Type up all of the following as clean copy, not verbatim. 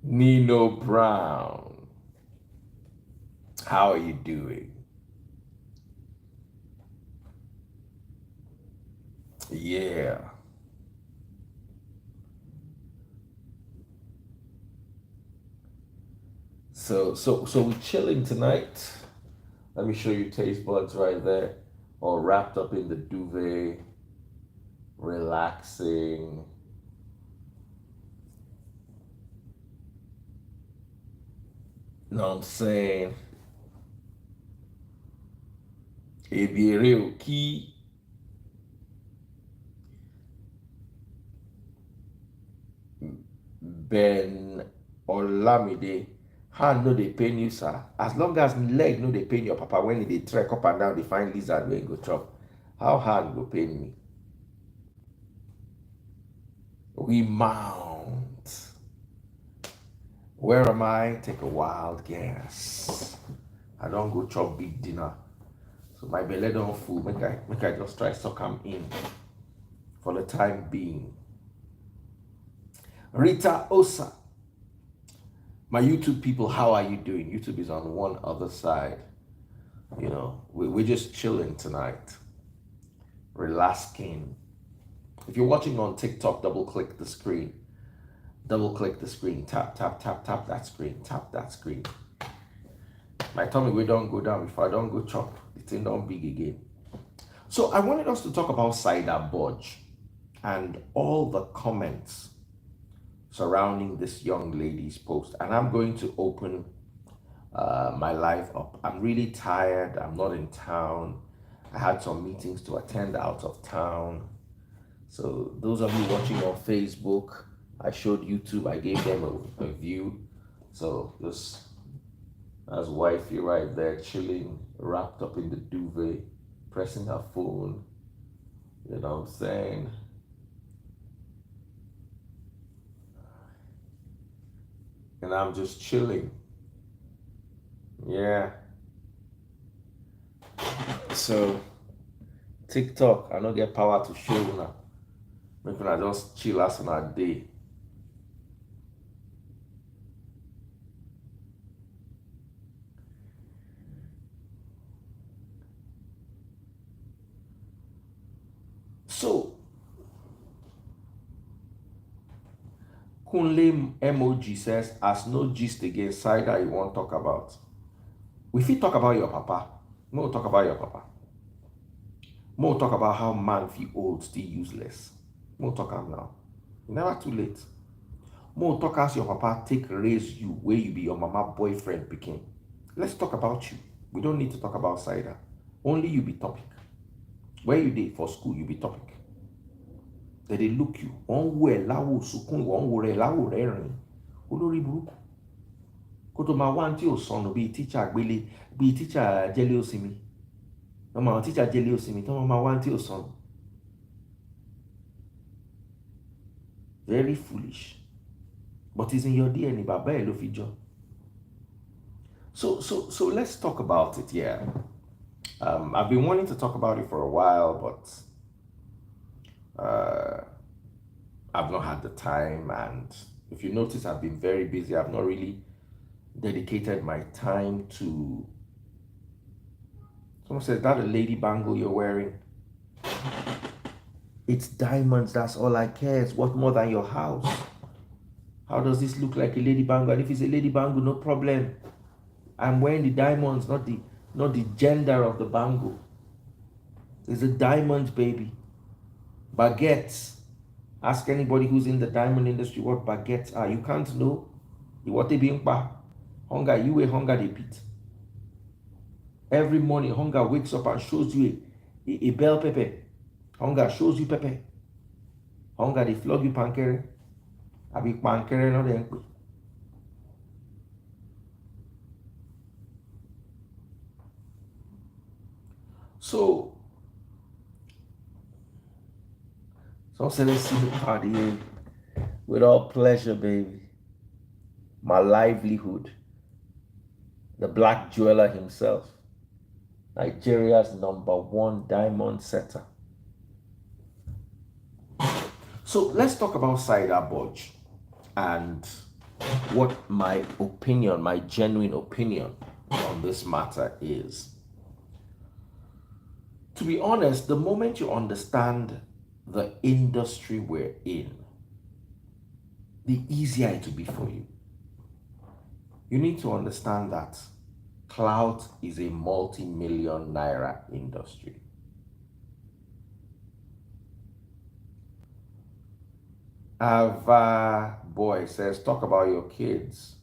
Nino Brown, how are you doing? Yeah. So we're chilling tonight. Let me show you taste buds right there, all wrapped up in the duvet, relaxing. You know what I'm saying? Ebiere Oki, Ben Olamide. Hand no dey pain you, sir. As long as leg no dey pain your papa when they trek up and down, they find lizard wey go chop. How hard go pain me? We mount. Where am I? Take a wild guess. I don't go chop big dinner. So my belly don't full. Make I just try suck am in for the time being. Rita Osa. My YouTube people, how are you doing? YouTube is on one other side. You know, we're just chilling tonight. Relaxing. If you're watching on TikTok, double click the screen. Double click the screen. Tap, tap, tap, tap that screen. Tap that screen. My tummy we don't go down before I don't go chop. The thing don't big again. So I wanted us to talk about cider budge and all the comments surrounding this young lady's post. And I'm going to open my life up. I'm really tired. I'm not in town. I had some meetings to attend out of town. So those of you watching on Facebook, I showed YouTube. I gave them a view. So this that's wifey right there chilling, wrapped up in the duvet, pressing her phone. You know what I'm saying? And I'm just chilling. Yeah. So TikTok, I don't get power to show now. Maybe I just chill as on a day. So Kunle emoji says, as no gist again, cider you won't talk about. We fit talk about your papa. No talk about your papa. More talk about how man feel old, still useless. More talk am now. Never too late. More talk as your papa take raise you where you be your mama boyfriend picking. Let's talk about you. We don't need to talk about cider. Only you be topic. Where you did for school, you be topic. That they look you. On where lawo sukun on where lawo rerin. Olórí burúkú. Kó tó máa wá tí ò sọnù bíi teacher àgbélé bíi teacher jẹ́lé òsínmi. Ọmọ àwọn teacher jẹ́lé òsínmi tí wọ́n máa wá tí ò sọnù. Very foolish. But it's in your DNA, bàbá ẹ̀ ló fi jọ. So let's talk about it, yeah. I've been wanting to talk about it for a while, but I've not had the time. And if you notice, I've been very busy. I've not really dedicated my time to. Someone says, that a lady bangle you're wearing? It's diamonds, that's all I care. It's worth more than your house. How does this look like a lady bangle? And if it's a lady bangle, no problem. I'm wearing the diamonds, not the gender of the bangle. It's a diamond, baby. Baguettes. Ask anybody who's in the diamond industry what baguettes are. You can't know. What they being pa. Hunger, you a hunger they beat. Every morning, hunger wakes up and shows you a bell pepper. Hunger shows you pepper. Hunger they flog you pankere. I be pankere no den. So say let's see the party with all pleasure, baby. My livelihood. The black jeweler himself. Nigeria's #1 diamond setter. So let's talk about cider budge and what my opinion, my genuine opinion on this matter is. To be honest, the moment you understand the industry we're in, the easier it will be for you. You need to understand that clout is a multi-million naira industry. Ava boy says, talk about your kids.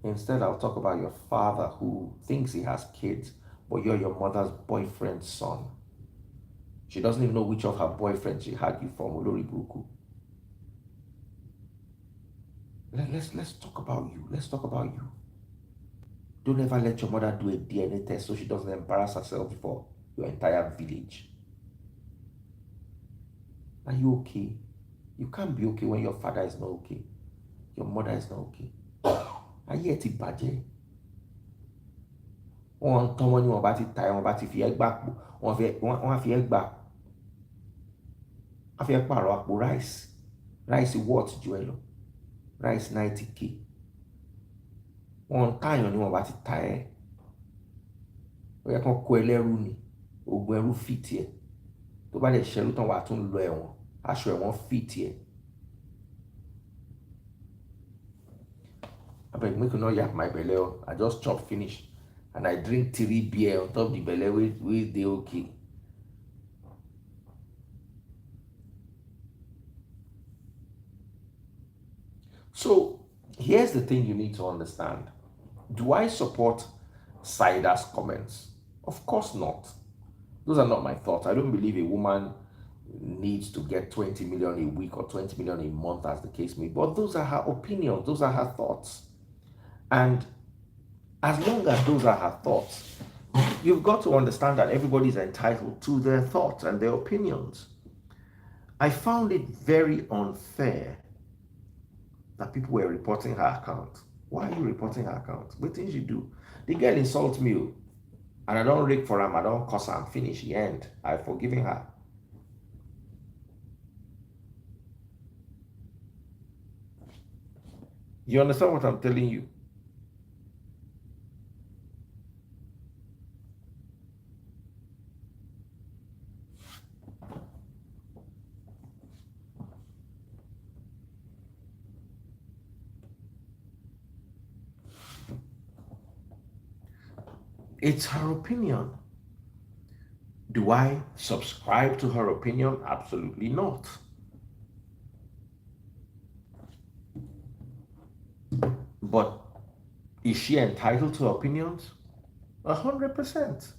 Instead, I'll talk about your father who thinks he has kids, but you're your mother's boyfriend's son. She doesn't even know which of her boyfriends she had you from. Olori Buruku. Let's talk about you. Let's talk about you. Don't ever let your mother do a DNA test so she doesn't embarrass herself before your entire village. Are you okay? You can't be okay when your father is not okay. Your mother is not okay. Ayé ẹ ti bàjẹ́. Wọ́n tán wọ́n ní wọ́n bá ti ta ẹ̀ wọ́n bá ti fi ẹ́ gbà pò wọ́n á fi ẹ́ gbà á fi ẹ́ pààrọ̀ àpò ráìsì wọ́ọ̀tì ju ẹ lọ ráìsì 90k. Wọ́n táyàn ní wọ́n bá ti ta ẹ́ ó yẹ kán kó ẹ lẹ́rú ni oògùn ẹrú fìtì ẹ̀ tó bá lè ṣẹrú tán wà tún lọ ẹ̀wọ̀n aṣọ ẹ̀wọ̀n fìtì ẹ̀. Abeg make you no yap my belle o. I just chop finish and I drink 3 beer on top the belle wey dey okay. So here's the thing you need to understand. Do I support Saida's comments? Of course not. Those are not my thoughts. I don't believe a woman needs to get 20 million a week or 20 million a month, as the case may be. But those are her opinions, those are her thoughts. And as long as those are her thoughts, you've got to understand that everybody is entitled to their thoughts and their opinions. I found it very unfair that people were reporting her account. Why are you reporting her account? What things you do? The girl insults me, and I don't rake for him, I don't cuss her, I'm finished, the end. I've forgiven her. You understand what I'm telling you? It's her opinion. Do I subscribe to her opinion? Absolutely not. But is she entitled to opinions? 100%.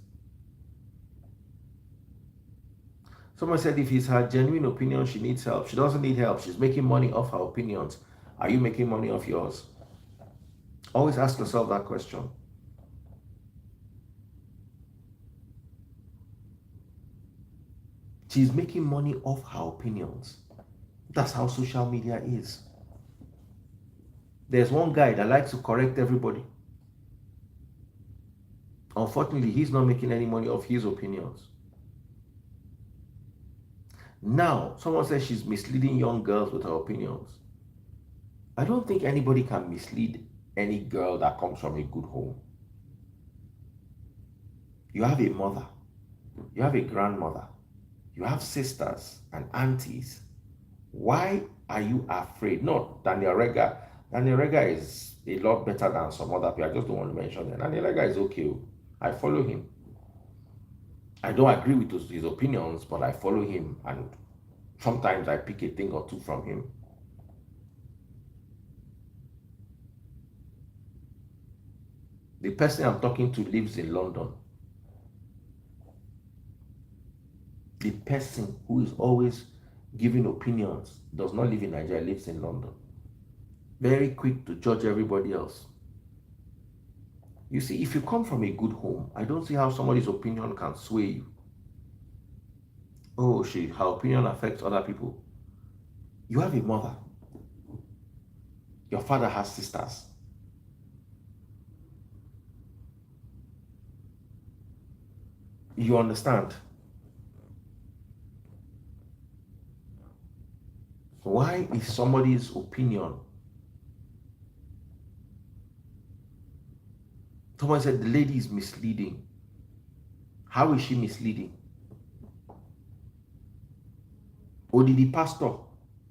Someone said if it's her genuine opinion, she needs help. She doesn't need help. She's making money off her opinions. Are you making money off yours? Always ask yourself that question. She's making money off her opinions. That's how social media is. There's one guy that likes to correct everybody. Unfortunately, he's not making any money off his opinions. Now, someone says she's misleading young girls with her opinions. I don't think anybody can mislead any girl that comes from a good home. You have a mother, you have a grandmother, you have sisters and aunties. Why are you afraid? No, Daniel Rega. Daniel Rega is a lot better than some other people. I just don't want to mention them. Daniel Rega is okay. I follow him. I don't agree with his opinions, but I follow him, and sometimes I pick a thing or two from him. The person I'm talking to lives in London. The person who is always giving opinions does not live in Nigeria, lives in London. Very quick to judge everybody else. You see, if you come from a good home, I don't see how somebody's opinion can sway you. Oh, her opinion affects other people. You have a mother. Your father has sisters. You understand? Why is somebody's opinion Someone said the lady is misleading. How is she misleading? Or did the pastor,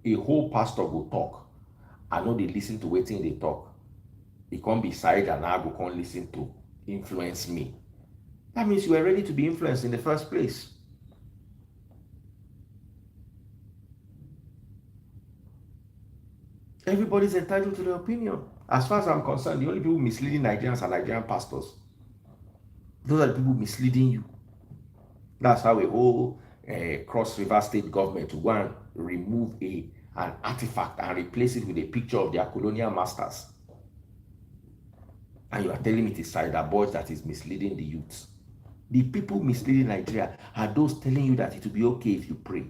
a whole pastor go talk? I know they listen to waiting they talk. It can't be Saida and I go can't listen to influence me. That means you are ready to be influenced in the first place. Everybody's entitled to their opinion. As far as I'm concerned, the only people misleading Nigerians are Nigerian pastors. Those are the people misleading you. That's how a whole Cross River State government will go and remove an artifact and replace it with a picture of their colonial masters. And you are telling me it is Cider boys that is misleading the youths. The people misleading Nigeria are those telling you that it will be okay if you pray.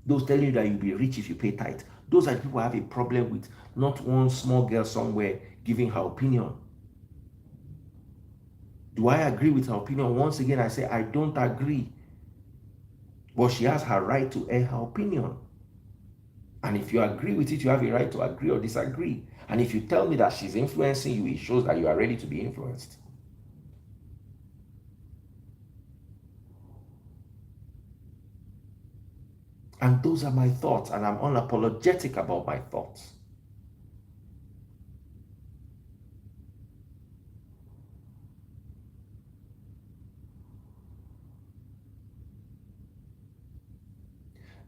Those telling you that you'll be rich if you pay tithe. Those are the people I have a problem with, not one small girl somewhere giving her opinion. Do I agree with her opinion? Once again, I say I don't agree. But she has her right to air her opinion. And if you agree with it, you have a right to agree or disagree. And if you tell me that she's influencing you, it shows that you are ready to be influenced. And those are my thoughts, and I'm unapologetic about my thoughts.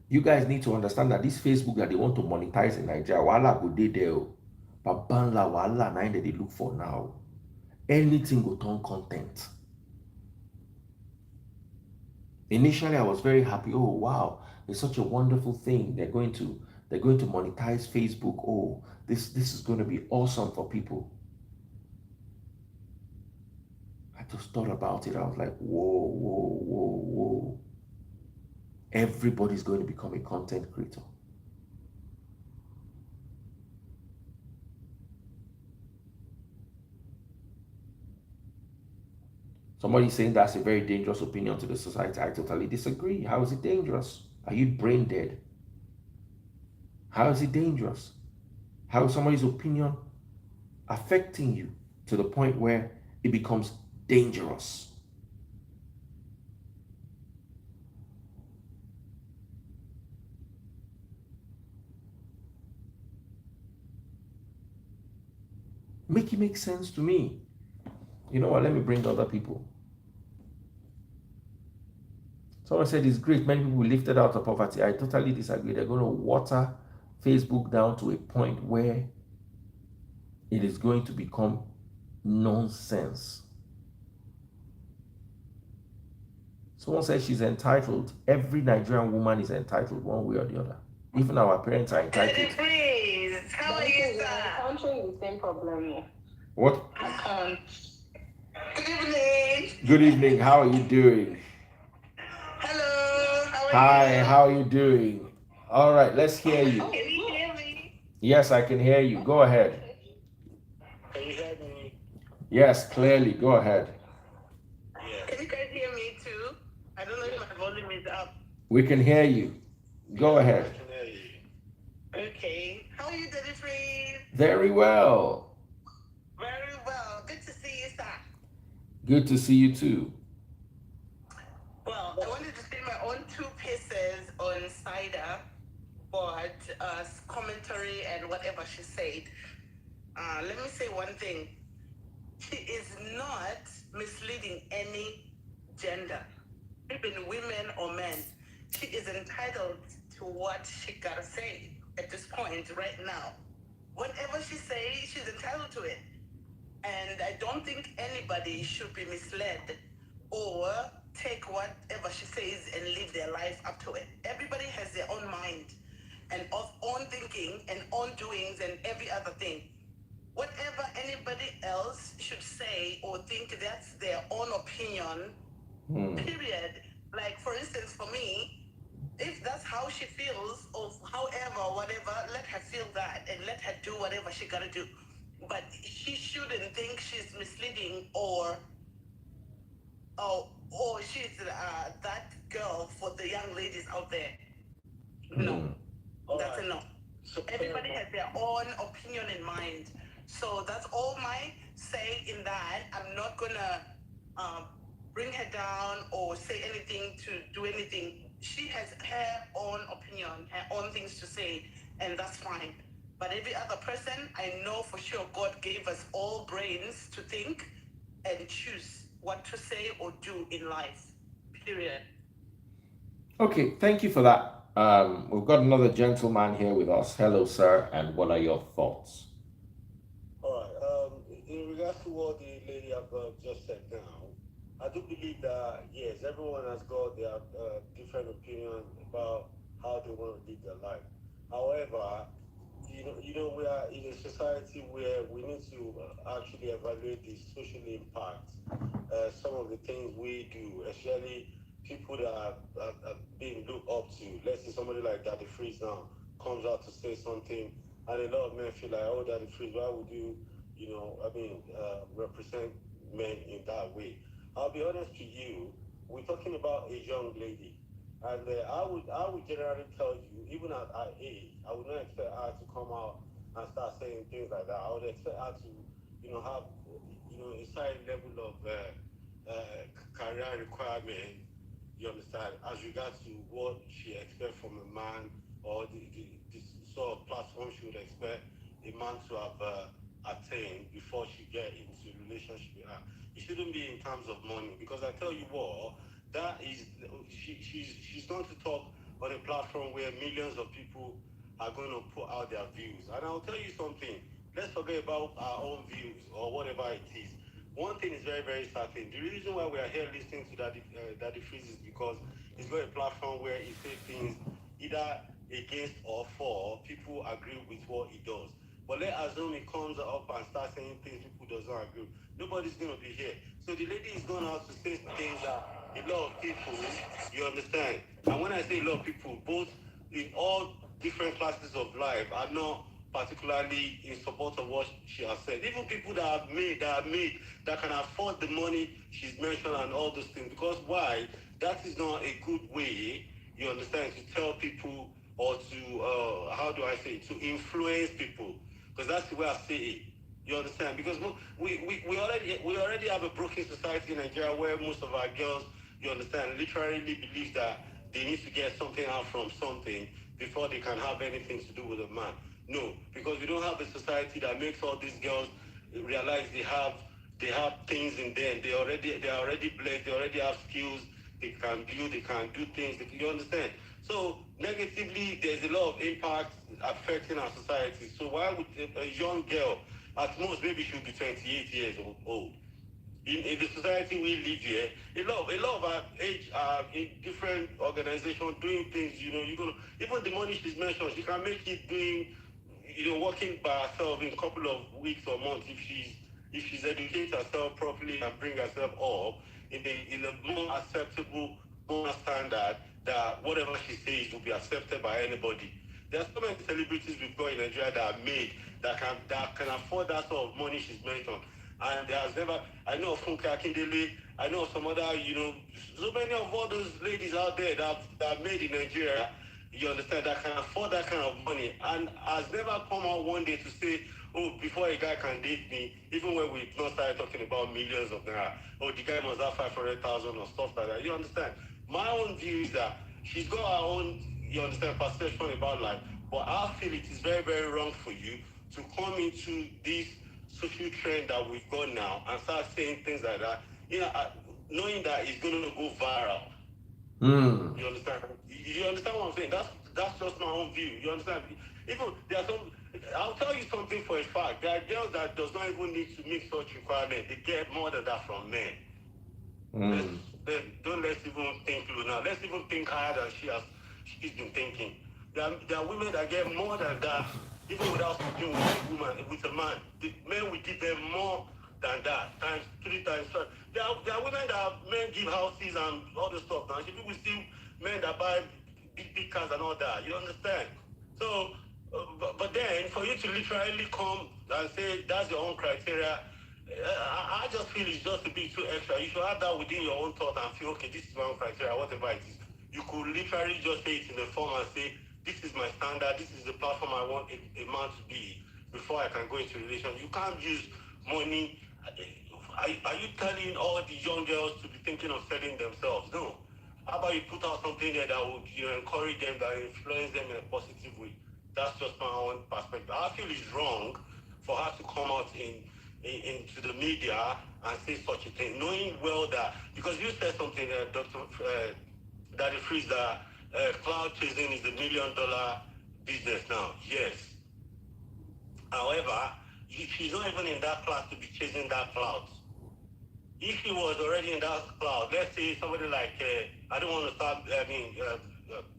You guys need to understand that this Facebook that they want to monetize in Nigeria, wala go dey there. But banla wala na that they look for now. Anything go turn content. Initially, I was very happy. Oh wow, it's such a wonderful thing. They're going to monetize Facebook. Oh, this is going to be awesome for people. I just thought about it. I was like, whoa. Everybody's going to become a content creator. Somebody's saying that's a very dangerous opinion to the society. I totally disagree. How is it dangerous? Are you brain dead? How is it dangerous? How is somebody's opinion affecting you to the point where it becomes dangerous? Make it make sense to me. You know what? Let me bring other people. Someone said it's great. Many people lifted out of poverty. I totally disagree. They're going to water Facebook down to a point where it is going to become nonsense. Someone said she's entitled. Every Nigerian woman is entitled one way or the other. Even our parents are entitled. Please, how are you, sir? I'm encountering the same problem. What? I can't. Good evening. Good evening. How are you doing? Hello. Hi, how are you doing? All right, let's hear you. Can you hear me? Yes, I can hear you. Go ahead. Can you hear me? Yes, clearly. Go ahead. Can you guys hear me too? I don't know if my volume is up. We can hear you. Go ahead. Okay. How are you, Daddy Freeze? Very well. Very well. Good to see you, sir. Good to see you too. Well, I wanted to say my own 2 pieces on Saida, but commentary and whatever she said. Let me say one thing. She is not misleading any gender, even women or men. She is entitled to what she gotta say at this point right now. Whatever she says, she's entitled to it. And I don't think anybody should be misled or take whatever she says and live their life up to it. Everybody has their own mind and own thinking and own doings and every other thing. Whatever anybody else should say or think, that's their own opinion, period. Like, for instance, for me, if that's how she feels, or however, whatever, let her feel that and let her do whatever she gotta do. But she shouldn't think she's misleading or she's that girl for the young ladies out there. No, that's a no. So everybody has their own opinion in mind. So that's all my say in that. I'm not gonna um, bring her down or say anything to do anything. She has her own opinion, her own things to say, and that's fine. But every other person, I know for sure God gave us all brains to think and choose what to say or do in life. Period. Okay, thank you for that. We've got another gentleman here with us. Hello, sir, and what are your thoughts? All right. In regards to what the lady have just said now, I do believe that yes, everyone has got their different opinion about how they want to live their life. However, we are in a society where we need to actually evaluate the social impact. Some of the things we do, especially people that are being looked up to. Let's say somebody like Daddy Freeze now comes out to say something, and a lot of men feel like, oh, Daddy Freeze, why would you, represent men in that way? I'll be honest to you, we're talking about a young lady. And I would generally tell you, even at our age, I would not expect her to come out and start saying things like that. I would expect her to, have, a certain level of career requirement, you understand, as regards to what she expects from a man, or the sort of platform she would expect a man to have attained before she get into a relationship with her. It shouldn't be in terms of money, because I tell you what, that is she's going to talk on a platform where millions of people are going to put out their views. And I'll tell you something. Let's forget about our own views or whatever it is. One thing is very, very certain. The reason why we are here listening to Daddy Freeze is because he's got a platform where he says things either against or for people agree with what he does. But let's assume he comes up and starts saying things people does not agree with. Nobody's going to be here. So the lady is going out to say things that a lot of people, you understand. And when I say a lot of people, both in all different classes of life, are not particularly in support of what she has said. Even people that can afford the money she's mentioned and all those things. Because why? That is not a good way, you understand, to tell people, or to how do I say it, to influence people. Because that's the way I say it. You understand? Because we already have a broken society in Nigeria where most of our girls, you understand, literally believe that they need to get something out from something before they can have anything to do with a man. No, because we don't have a society that makes all these girls realize they have things in them. They are already blessed. They already have skills. They can build. They can do things. You understand? So negatively, there's a lot of impact affecting our society. So why would a young girl, at most maybe she'll be 28 years old, in the society we live here, a lot of our age are in different organizations doing things. You're gonna, even the money she's mentioned, she can make it doing, working by herself in a couple of weeks or months if she's educated herself properly and bring herself up in a more acceptable, more standard, that whatever she says will be accepted by anybody. There are so many celebrities we've got in Nigeria that are made, that can afford that sort of money she's mentioned. And there's never, I know of Funke Akindele, I know of some other, so many of all those ladies out there that are made in Nigeria, you understand, that can afford that kind of money, and has never come out one day to say, oh, before a guy can date me, even when we've not started talking about millions of naira, oh, the guy must have 500,000 or stuff like that. You understand? My own view is that she's got her own, you understand, perception about life, but I feel it is very, very wrong for you to come into this social trend that we've got now and start saying things like that, knowing that it's going to go viral. Hmm. You understand? You understand what I'm saying? That's just my own view. You understand? Even there are some. I'll tell you something for a fact. There are girls that does not even need to meet such requirements. They get more than that from men. Let's Hmm. let's even think low now. Let's even think higher than she's been thinking. There are women that get more than that, even without sleeping with a woman, with a man. The men will give them more than that, times 3 times 5. There are women that men give houses and all the stuff. Now, people will still men that buy big cars and all that. You understand? So, but then for you to literally come and say that's your own criteria, I just feel it's just a bit too extra. You should have that within your own thought and feel, okay, this is my own criteria, whatever it is. You could literally just say it in the form and say, this is my standard, this is the platform I want a man to be. before I can go into relation. You can't use money. Are you telling all the young girls to be thinking of selling themselves? No. How about you put out something there that would encourage them, that influence them in a positive way? That's just my own perspective. I feel it's wrong for her to come out into the media and say such a thing, knowing well that, because you said something, Dr. Daddy Freeze, that cloud chasing is $1 million business now. Yes. However, she's not even in that class to be chasing that cloud. If he was already in that cloud, let's say somebody like, I don't want to start,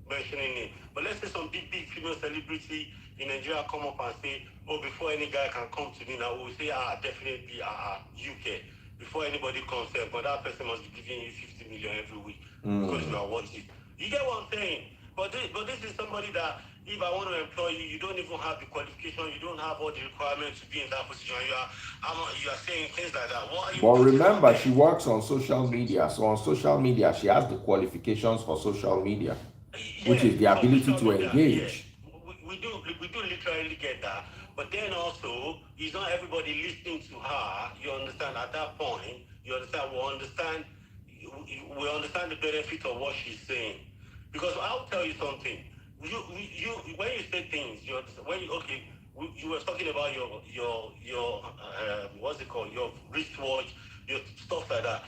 mentioning it, but let's say some big female celebrity in Nigeria come up and say, oh, before any guy can come to me now, we'll say, definitely, UK. Before anybody comes here, but that person must be giving you 50 million every week because you are wanted. You get what I'm saying? But this is somebody that, if I want to employ you, you don't even have the qualification, you don't have all the requirements to be in that position. You are saying things like that. What are you? But remember, she works on social media. So on social media, she has the qualifications for social media, which is the ability to engage. We do literally get that. But then also, it's not everybody listening to her. You understand? At that point, you understand? We understand the benefit of what she's saying. Because I'll tell you something. You when you say things, you were talking about your what's it called, your wristwatch, your stuff like that.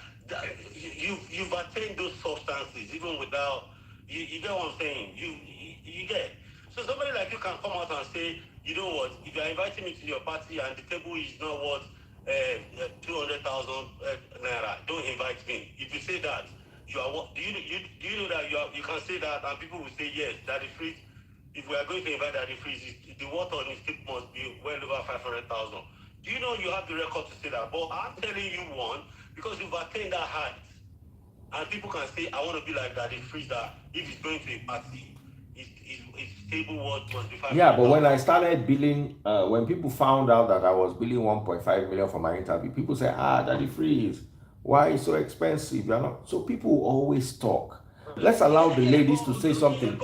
You've attained those substances even without you get what I'm saying. You get. So somebody like you can come out and say, you know what, if you're inviting me to your party and the table is not worth 200,000 naira, don't invite me. If you say that, you are. Do you know that you can say that and people will say yes, Daddy Freeze. If we are going to invite Daddy Freeze, the water on his tip must be well over 500,000. Do you know you have the record to say that? But I'm telling you one, because you've attained that height, and people can say, I want to be like Daddy Freeze. That if he's going to a party, his table worth must be 500,000. Yeah, but when I started billing, when people found out that I was billing 1.5 million for my interview, people say, Daddy Freeze, why is so expensive? You're not. So people always talk. Let's allow the ladies to say something.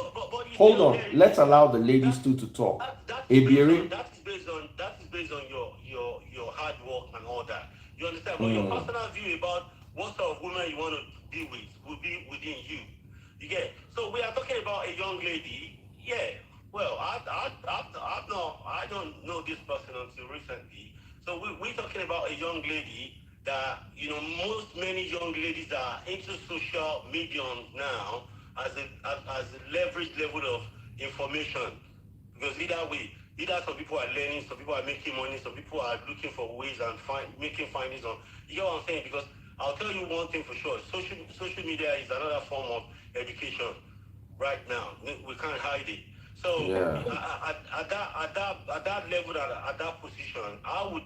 Hold on. Let's allow the ladies to talk. That is based on your hard work and all that. You understand? But your personal view about what sort of woman you want to be with will be within you. You get? So we are talking about a young lady. Yeah. Well, I don't know this person until recently. So we're talking about a young lady that, many young ladies are into social mediums now as a leverage level of information. Because either some people are learning, some people are making money, some people are looking for ways and making findings on. You know what I'm saying? Because I'll tell you one thing for sure: social media is another form of education right now. We can't hide it. So at that level, at that position, I would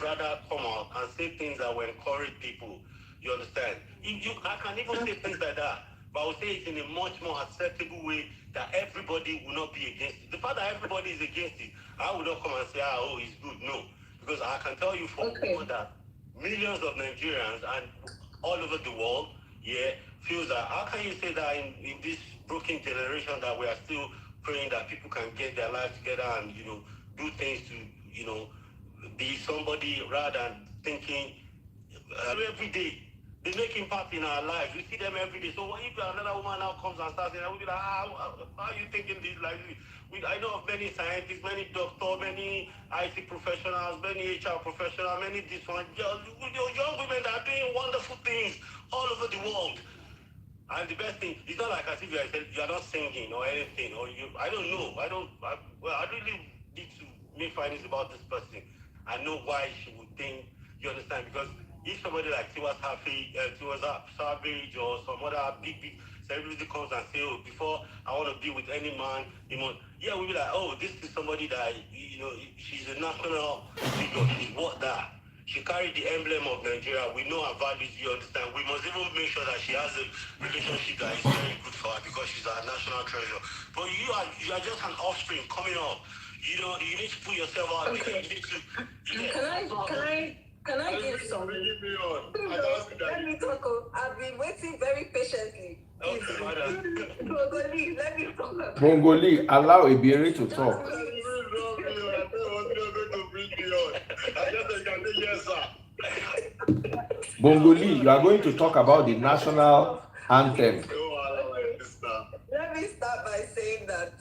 rather come out and say things that will encourage people. You understand? I can even say things like that, but I would say it in a much more acceptable way that everybody will not be against it. The fact that everybody is against it, I would not come and say, it's good. No. Because I can tell you for sure that millions of Nigerians and all over the world, feels that how can you say that in this broken generation that we are still praying that people can get their lives together and, do things to, be somebody rather than thinking every day. They make impact in our lives. We see them every day. So what if another woman now comes and starts saying, we'll be like, how are you thinking this like this? I know of many scientists, many doctors, many IT professionals, many HR professionals, many this one. Young women that are doing wonderful things all over the world. And the best thing, it's not like as if you are not singing or anything, or I don't know. I really need to make findings about this person. I know why she would think, you understand? Because if somebody like Tiwa Savage or some other big celebrity comes and say, before I want to be with any man, we'll be like, this is somebody that, she's a national figure, she's what that. She carried the emblem of Nigeria. We know her values, you understand. We must even make sure that she has a relationship that is very good for her because she's our national treasure. But you are just an offspring coming up. You need to put yourself out there. You need to... Can I give some? Let me talk. I've been waiting very patiently. Bongoli, allow Iberi to talk. Yes, sir. Bongoli, you are going to talk about the national anthem. Let me start by saying that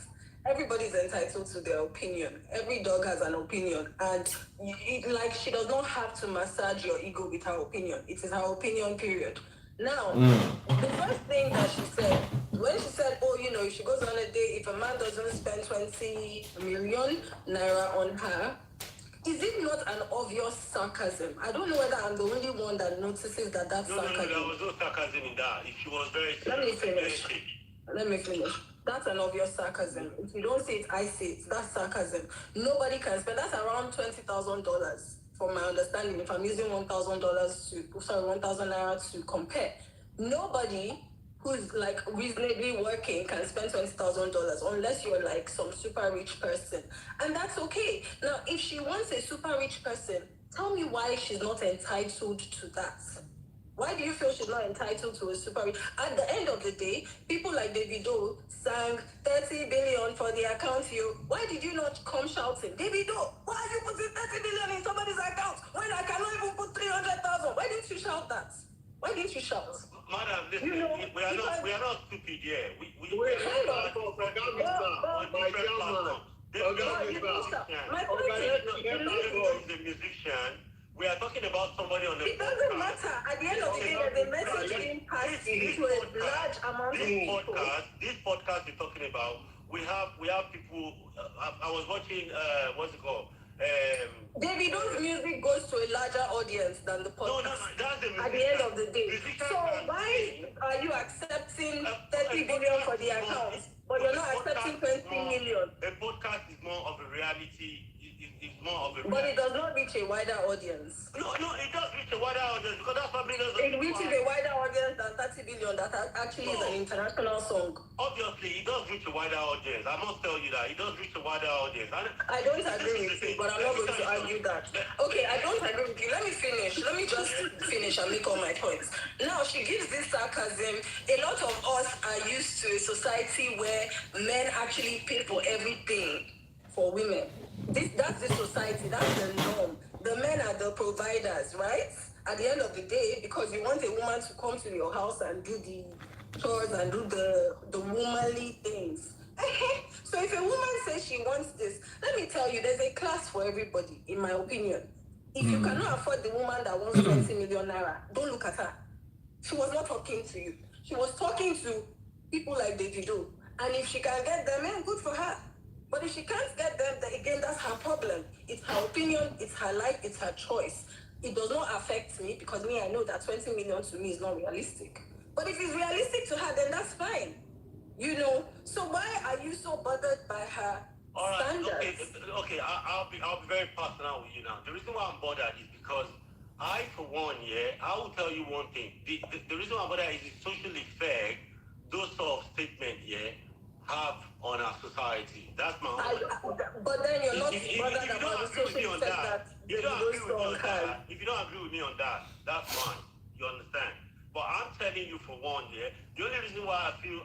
everybody's entitled to their opinion. Every dog has an opinion, and she does not have to massage your ego with her opinion. It is her opinion, period. Now, the first thing that she said, when she said, oh, if she goes on a date, if a man doesn't spend 20 million naira on her, is it not an obvious sarcasm? I don't know whether I'm the only one that notices that that's sarcasm. No, there was no sarcasm in that. If she was very Let me finish. That's an obvious sarcasm. If you don't see it, I see it. That's sarcasm. Nobody can spend. That's around $20,000 from my understanding. If I'm using $1,000 1,000 naira to compare, nobody who's like reasonably working can spend $20,000 unless you're like some super rich person, and that's okay. Now, if she wants a super rich person, tell me why she's not entitled to that. Why do you feel she's not entitled to a super rich? At the end of the day, people like Davido sang 30 billion for the account. Why did you not come shouting, Davido, why are you putting 30 billion in somebody's account when I cannot even put 300,000? Why didn't you shout that? Why didn't you shout? Madam, listen, we are not stupid here. We're my point is a musician. We are talking about somebody on the It doesn't matter. At the end of the day, there's a message being passed to a large amount of people. This podcast you're talking about, we have people. I was watching. What's it called? Davido's music goes to a larger audience than the podcast. No, that's the music. At the end of the day. So why are you accepting 30 billion for the account, but you're not accepting 20 million? A podcast is more of a reality. It's more of a. But it does not reach a wider audience. No, it does reach a wider audience because that's what millions. It reaches a wider audience than 30 billion. That actually is an international song. Obviously, it does reach a wider audience. I must tell you that it does reach a wider audience. I don't agree with you, but I'm not going to argue that. Okay, I don't agree with you. Let me finish. Let me just finish and make all my points. Now, she gives this sarcasm. A lot of us are used to a society where men actually pay for everything for women. That's the society, that's the norm. The men are the providers, right? At the end of the day, because you want a woman to come to your house and do the chores and do the womanly things. So if a woman says she wants this, let me tell you, there's a class for everybody, in my opinion. If you cannot afford the woman that wants 20 million naira, don't look at her. She was not talking to you. She was talking to people like Davido. And if she can get them in, good for her. But if she can't get them, then again, that's her problem. It's her opinion, it's her life, it's her choice. It does not affect me because I know that 20 million to me is not realistic. But if it's realistic to her, then that's fine. So why are you so bothered by her standards? Okay, I'll be very personal with you now. The reason why I'm bothered is because I, for one, I will tell you one thing. The reason why I'm bothered is it's socially fair, those sort of statements, have on our society. That's my own. But then you're not bothered about the social effect that if you don't agree with me on that, that's fine. You understand? But I'm telling you for one, the only reason why I feel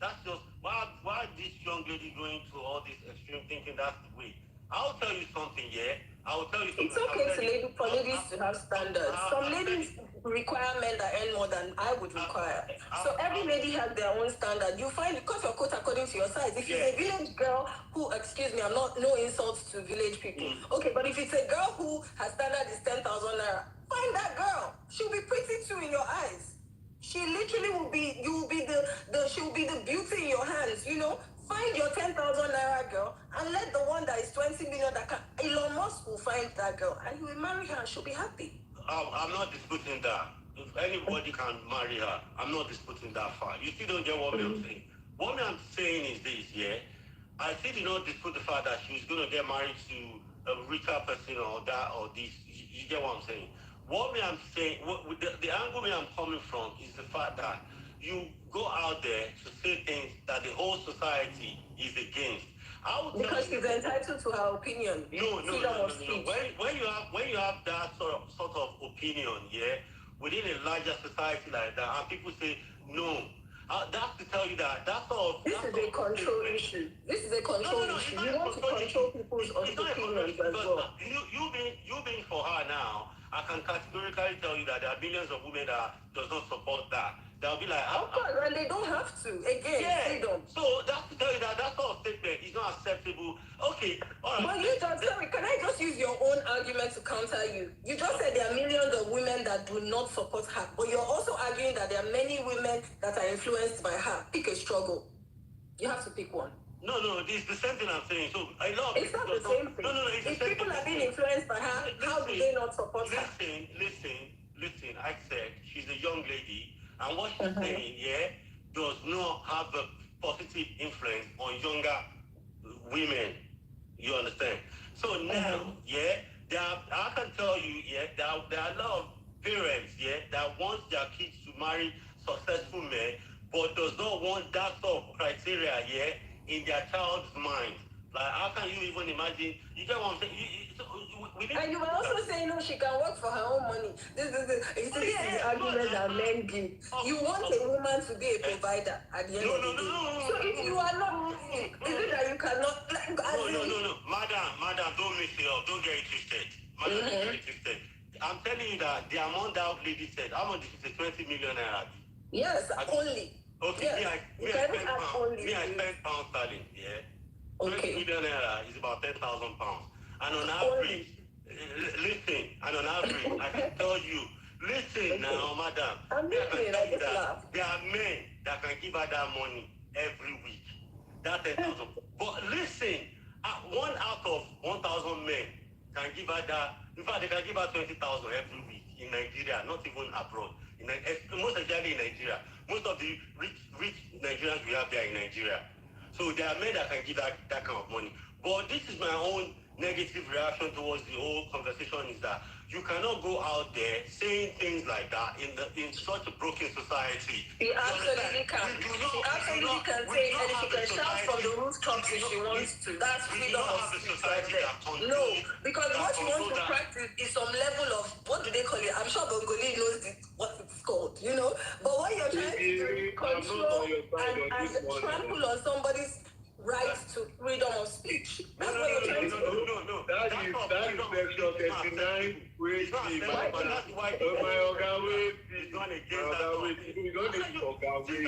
that's just why this young lady going to all this extreme thinking that's the way. I'll tell you something, I will tell you something. It's okay for ladies to have standards. Some ladies require men that earn more than I would require. So every lady has their own standard. You find cut your coat according to your size. If it's a village girl who, excuse me, I'm not no insults to village people. Okay, but if it's a girl who her standard is 10,000 naira, find that girl. She'll be pretty too in your eyes. She literally will be. You will be she will be the beauty in your hands. Find your 10,000 naira girl and let the one that is 20 million Elon Musk will find that girl and he will marry her and she'll be happy. I'm not disputing that. If anybody can marry her, I'm not disputing that far. You still don't get what I'm saying. What I'm saying is this, I still do not dispute the fact that she's going to get married to a richer person or that or this. You get what I'm saying? What I'm saying, the angle I'm coming from is the fact that you go out there to say things that the whole society is against. Because she's entitled to her opinion. No. When you have that sort of opinion, within a larger society like that, and people say no, that's to tell you that this is a control issue. This is a control issue. You want to control people's opinions as well. You being for her now, I can categorically tell you that there are millions of women that does not support that. They'll be like, of course, and they don't have to. Again, freedom. So that's to tell you that that sort of statement is not acceptable. Okay, all right. But you just, sorry, can I just use your own argument to counter you? You just said there are millions of women that do not support her, but you're also arguing that there are many women that are influenced by her. Pick a struggle. You have to pick one. No, it's the same thing I'm saying. So I love it's not the same thing. No, it's if the same people thing. are being influenced by her, how do they not support her? Listen. I said she's a young lady, and what she's saying, does not have a positive influence on younger women. You understand? So now, I can tell you, there are a lot of parents, that want their kids to marry successful men, but does not want that sort of criteria, in their child's mind. Like, how can you even imagine? You get what I'm saying? And you were also saying, no, she can work for her own money. This is the argument that men give. You want a woman to be a provider at the end of the day. So if you are not, is it that you cannot? No. Madam, don't mix it up. Don't get it twisted. Madam, don't get it twisted. I'm telling you that the amount that lady said, how much is it? 20 million naira. Yes, only. Okay, yes. I spent pound sterling, 20 million naira is about 10,000 pounds. And on average, I can tell you, listen now, madam, I'm listening, I just laugh. There are men that can give her that money every week. That's 10,000. But listen, 1 out of 1,000 men can give her that. In fact, they can give her 20,000 every week in Nigeria, not even abroad. Most especially in Nigeria. Most of the rich Nigerians we have there in Nigeria. So there are men that can give that kind of money. But this is my own negative reaction towards the whole conversation, is that you cannot go out there saying things like that in such a broken society. She absolutely can. She absolutely can say it, and she can shout from the rooftops if she wants to. That's freedom of speech right there. No, because what she wants to practice is some level of, what do they call it? I'm sure Bongoli knows what it's called, you know? But what you're trying to do is control and trample on somebody's right to freedom of speech. That's what you're trying to do. No. That is section 39. Wait, that's why it's not against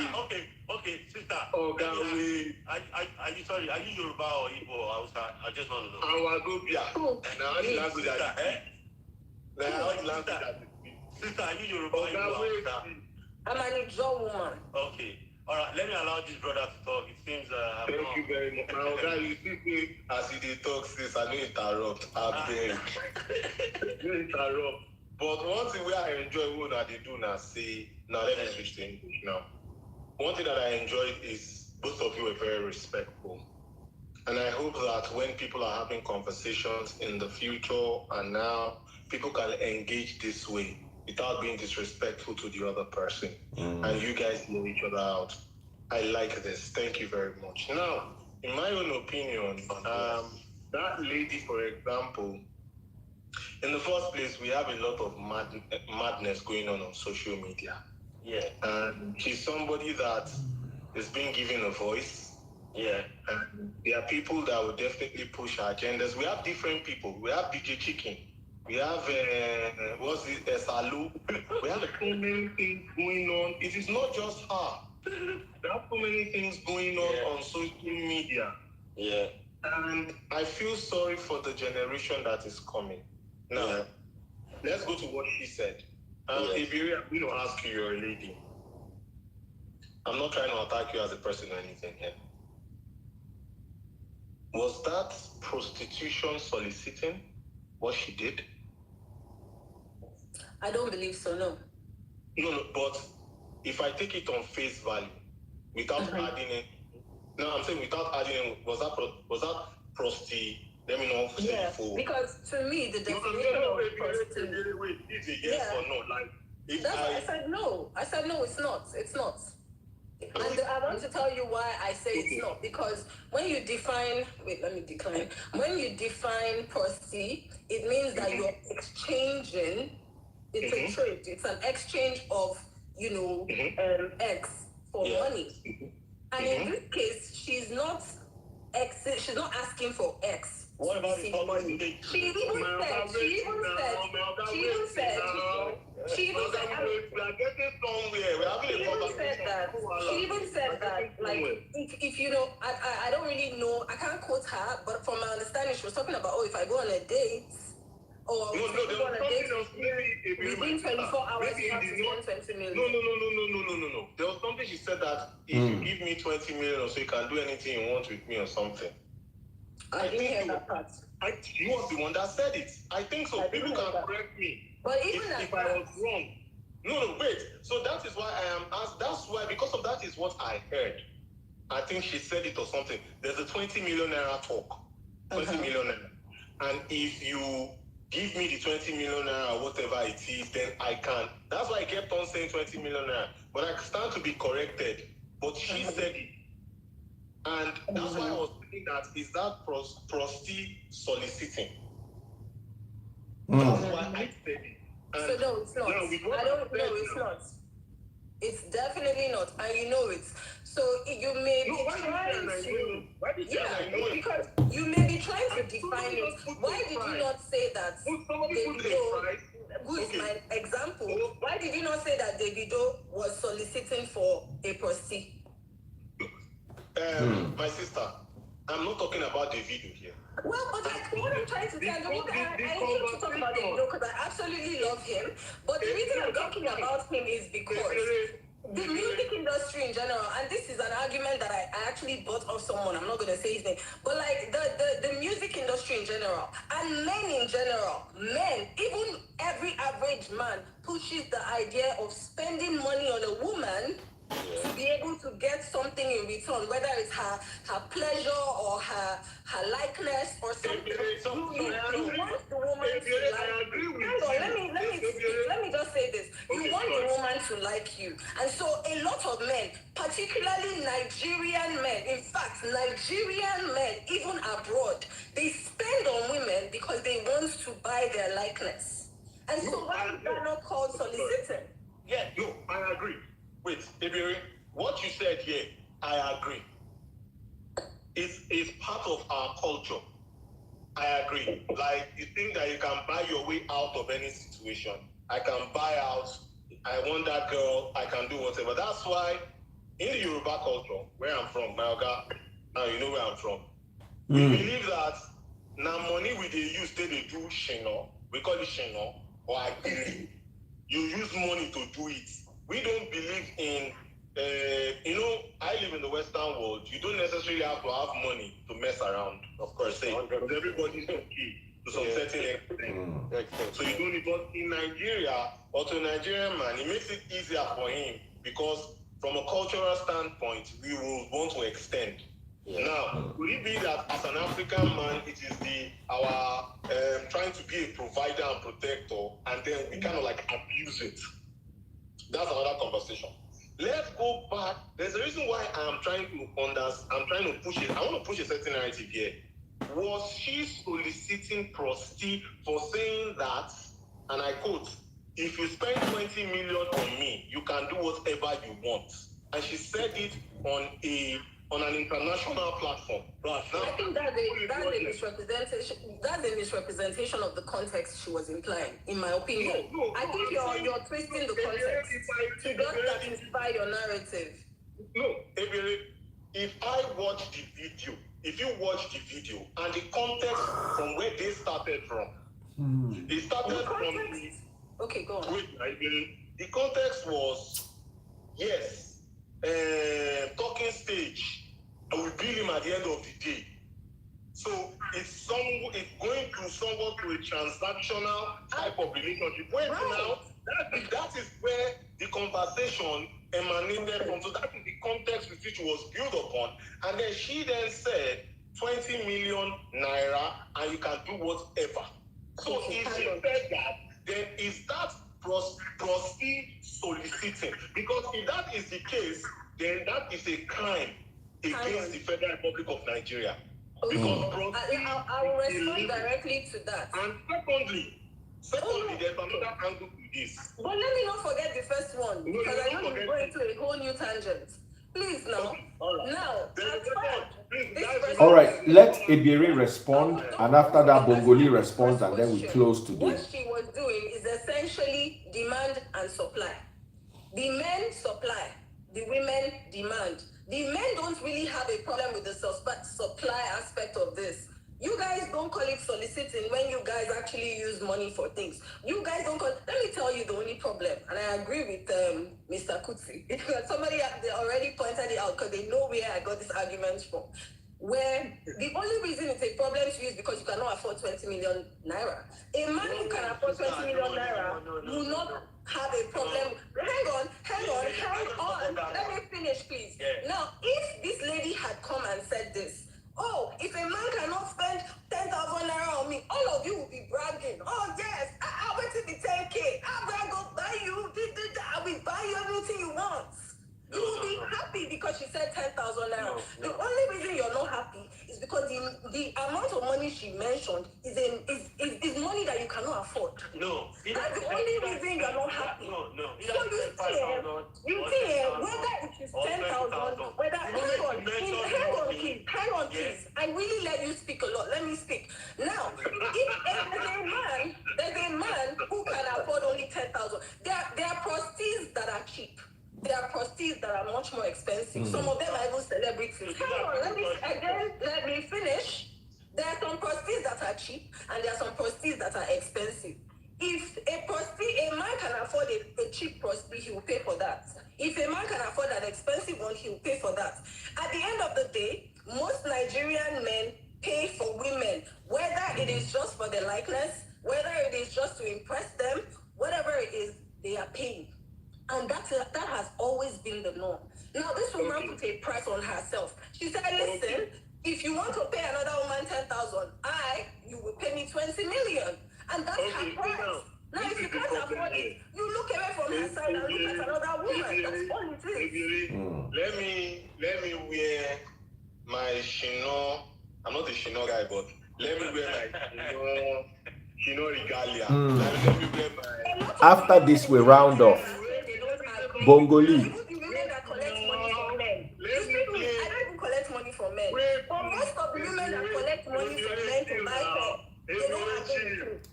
that. Okay, sister. Are you sorry? Are you Yoruba or Igbo or Hausa? I just want to know. Sister, are you Yoruba or Igbo? I'm an Igbo woman. Okay. All right, let me allow this brother to talk. It seems thank you very much. My guy, you see me as he talk since I don't interrupt. I beg. Don't interrupt. But one thing where I enjoy what they do now, now let me switch to English now. One thing that I enjoyed is both of you were very respectful. And I hope that when people are having conversations in the future and now, people can engage this way without being disrespectful to the other person. And you guys know each other out. I like this. Thank you very much. Now, in my own opinion, that lady, for example, in the first place, we have a lot of madness going on social media. Yeah. And she's somebody that is being given a voice. Yeah. And there are people that will definitely push her agendas. We have different people. We have DJ Chicken. We have, Salu. We have so many things going on. It is not just her. There are so many things going on social media. Yeah. And I feel sorry for the generation that is coming. Now, let's go to what she said. Ibiri, I'm going to ask you, you're a lady. I'm not trying to attack you as a person or anything here. Was that prostitution soliciting what she did? I don't believe so, no. No, but if I take it on face value, without adding it, no, I'm saying without adding it, was that prosti? Let me know. Yeah, because to me, the definition of prostitution. Wait, is it yes or no? Like, that's why I said no. I said no, it's not. It's not. And I want to tell you why I say it's not. Because when you define, let me decline. When you define prosti, it means that you're exchanging. It's a trade. It's an exchange of, X for money. And in this case, she's not asking for X. What about the money? She even said, She even said, she even said, we are getting somewhere. We're having a conversation. she even said that, like, if you know, I don't really know, I can't quote her, but from my understanding, she was talking about, if I go on a date, or No, there was something else. within 24 hours, you have to spend 20 million. No. There was something she said that if you give me 20 million, so you can do anything you want with me or something. I didn't hear that part. You was the one that said it. I think so. People can correct me. But even if I was wrong. No, wait. So that is why I am asked. That's why, because of that is what I heard. I think she said it or something. There's a 20 million naira talk. 20 million naira. And if you give me the 20 million naira or whatever it is, then I can. That's why I kept on saying 20 million naira. But I stand to be corrected. But she said it. And that's why I was thinking that is that prosti soliciting. That's why I said it. And so no, it's not. I don't know, it's not. It's definitely not, and you know it. So you may be trying to. Because you may be trying to define it. Why did you not say that? Good, my example. Why did you not say that Davido was soliciting for a prosti? My sister, I'm not talking about the video here. Well, but like what I'm trying to tell you, I hate to talk about Davido because I absolutely love him. But the reason I'm talking about him is because the music industry in general, and this is an argument that I actually bought off someone, I'm not going to say his name, but like the music industry in general, and men in general, even every average man pushes the idea of spending money on a woman to be able to get something in return, whether it's her pleasure or her likeness or something. You want the woman to like you. Hang on, let me just say this. You want the woman to like you. And so a lot of men, particularly Nigerian men, in fact, Nigerian men, even abroad, they spend on women because they want to buy their likeness. And so why is that not called soliciting? Yeah, no, I agree. Wait, Ebere, what you said here, I agree. It's part of our culture. I agree. Like, you think that you can buy your way out of any situation. I can buy out. I want that girl. I can do whatever. That's why in the Yoruba culture, where I'm from, Mayoga, now you know where I'm from, we believe that now money we they use, they do shino. We call it shino or agiri. You use money to do it. We don't believe in, I live in the Western world. You don't necessarily have to have money to mess around, of course. Everybody's okay to some certain extent. So you don't need, but in Nigeria, or to a Nigerian man, it makes it easier for him because from a cultural standpoint, we will want to extend. Now, could it be that as an African man, it is our trying to be a provider and protector, and then we kind of like abuse it? That's another conversation. Let's go back. There's a reason why I'm trying to push it. I want to push a certain narrative here. Was she soliciting prosti for saying that, and I quote, if you spend 20 million on me, you can do whatever you want? And she said it on an international platform. Now, I think that's a misrepresentation. That's a misrepresentation of the context she was implying, in my opinion. No, I think you're twisting the context to just satisfy your narrative. No, if I watch the video, if you watch the video and the context from where they started from, it started from the... Okay, go on. Wait, the context was, yes, talking stage. I will bill him at the end of the day. So it's going to somewhat to a transactional type of relationship. Wait, now, that is where the conversation emanated from. So that is the context with which it was built upon. And then she then said 20 million naira and you can do whatever. So if she said that, then is that prosti soliciting? Because if that is the case, then that is a crime against the Federal Republic of Nigeria. Because I will respond directly to that. And secondly, there's another angle to this. But let me not forget the first one, because I know you're going to a whole new tangent. Please now. All right, let Ebere respond, and after that, Bongoli responds, and then we close today. What she was doing is essentially demand and supply. The men supply, the women demand. The men don't really have a problem with the supply aspect of this. You guys don't call it soliciting when you guys actually use money for things. You guys don't call. Let me tell you the only problem, and I agree with Mr. Kutsi. Somebody they already pointed it out because they know where I got this argument from. Where the only reason it's a problem to you is because you cannot afford 20 million naira. A man who can afford 20 million naira will not have a problem. Hang on. Let me finish, please. Yeah. Now, if this lady had come and said this, oh, if a man cannot spend 10,000 naira on me, all of you will be bragging. Oh, yes, I went to the 10K. I'm going to go buy you. I will buy you everything you want. You will be happy because she said 10,000 naira. The only reason you're not happy is because the amount of money she mentioned is money that you cannot afford. No. That's the only reason you're not happy. No. So you see, whether it is 10,000, whether hang on, please. I really let you speak a lot. Let me speak. Now, if there's a man who can afford only 10,000, there are prostitutes that are cheap. There are prostitutes that are much more expensive. Some of them are even celebrities. Hang on, let me finish. There are some prostitutes that are cheap and there are some prostitutes that are expensive. If a man can afford a cheap prostitute, he will pay for that. If a man can afford an expensive one, he will pay for that. At the end of the day, most Nigerian men pay for women, whether it is just for the likeness, whether it is just to impress them, whatever it is, they are paying. And that has always been the norm. Now, this woman put a price on herself. She said, listen, if you want to pay another woman 10,000, you will pay me 20 million. And that's her price. Now, if you can't afford it, you look away from her side and look at another woman. That's all it is. Let me wear my chino. I'm not a chino guy, but let me wear my chino regalia. Let me wear my... After this, we round off. Bongoli. Even the women that collect money from men. I don't even collect money from men. But most of the women that collect money from men to buy hair, they don't have it.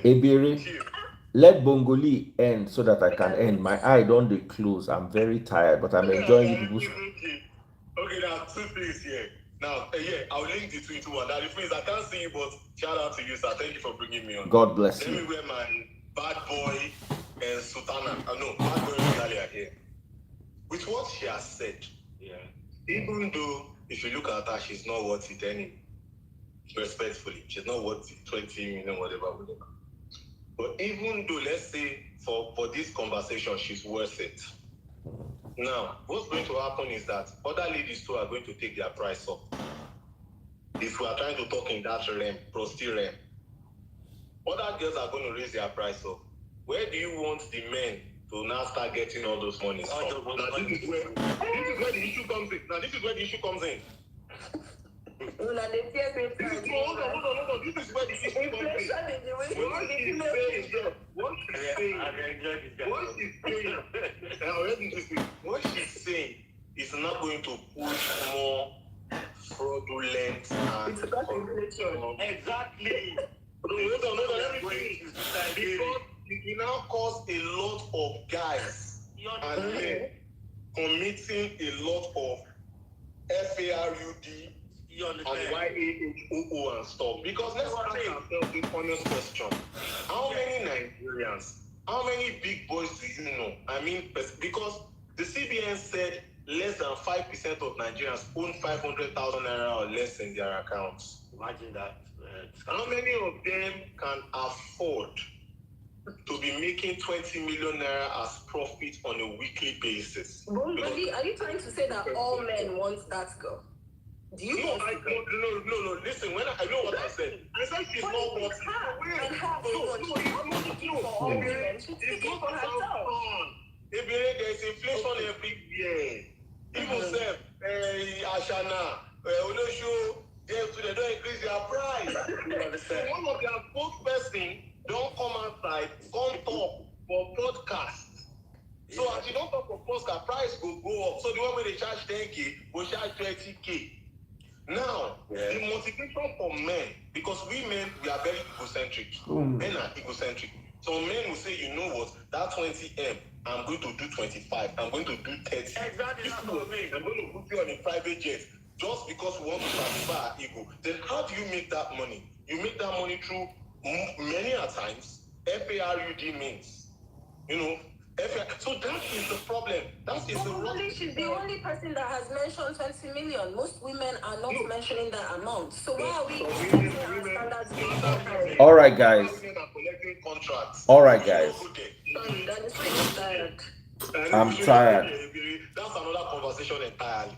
Ebere, let Bongoli end so that I can end. My eye don't dey close. I'm very tired, but I'm enjoying the boost. Okay, there are two things here. Now, I'll link the two into one. Now, the thing is, I can't see you, but shout out to you, sir. Thank you for bringing me on. God bless you. Let me wear my bad boy and sultana. Bad boy regalia here. With what she has said, even though if you look at her, she's not worth it any. Respectfully, she's not worth it, 20 million, whatever. But even though, let's say, for this conversation, she's worth it. Now, what's going to happen is that other ladies too are going to take their price up. If we are trying to talk in that realm, prostitute realm, other girls are going to raise their price up. Where do you want the men to now start getting all those monies from? Now, this is where the issue comes in. Hold on. This is where the issue what she's saying is not going to push more fraudulent and exactly. Hold on, let me finish. Because it will now cause a lot of guys and men committing a lot of FARUD and YAHOO and stuff. Because let's ask ourselves this honest question. How many Nigerians, how many big boys do you know? I mean, because the CBN said less than 5% of Nigerians own 500,000 naira or less in their accounts. Imagine that. How many of them can afford to be making 20 million naira as profit on a weekly basis? Bongoli, are you trying to say that all men want that girl? Do you no, listen, when I know what I said. I said she's not worth it. There's inflation every year. People say, Ashana, Olosho, they don't increase their price. So one of their spokesperson don't come outside, come talk for podcast. So as you don't talk for podcast, price will go up. So the one where they charge 10K will charge 20K. Now, the motivation for men, because we men, we are very egocentric. Men are egocentric. So men will say, you know what, that 20M, I'm going to do 25. I'm going to do 30. Exactly. I'm going to put you on a private jet just because we want to satisfy our ego. Then how do you make that money? You make that money through many a times FARUD means. You know, so that is the problem. That is the Probably she's the only person that has mentioned 20 million. Most women are not mentioning that amount. So why are we setting our standards based on her? All right, guys. All right, guys. Sorry, that is so tired. I'm tired. That's another conversation entirely.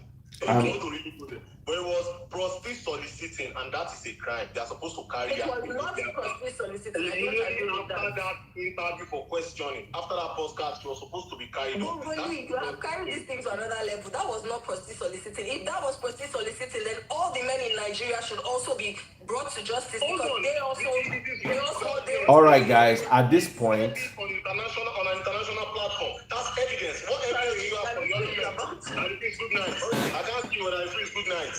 But it was prostitute soliciting, and that is a crime. They are supposed to carry it was not prostitute soliciting. I don't agree with after that interview for questioning, after that podcast, she was supposed to be carried on. You have carried this thing to another level. That was not prostitute soliciting. If that was prostitute soliciting, then all the men in Nigeria should also be brought to justice because they also. All right, guys. At this point, on an international platform, that's evidence. What evidence do you have for your evidence? Good night. I can't see what I feel. Good night.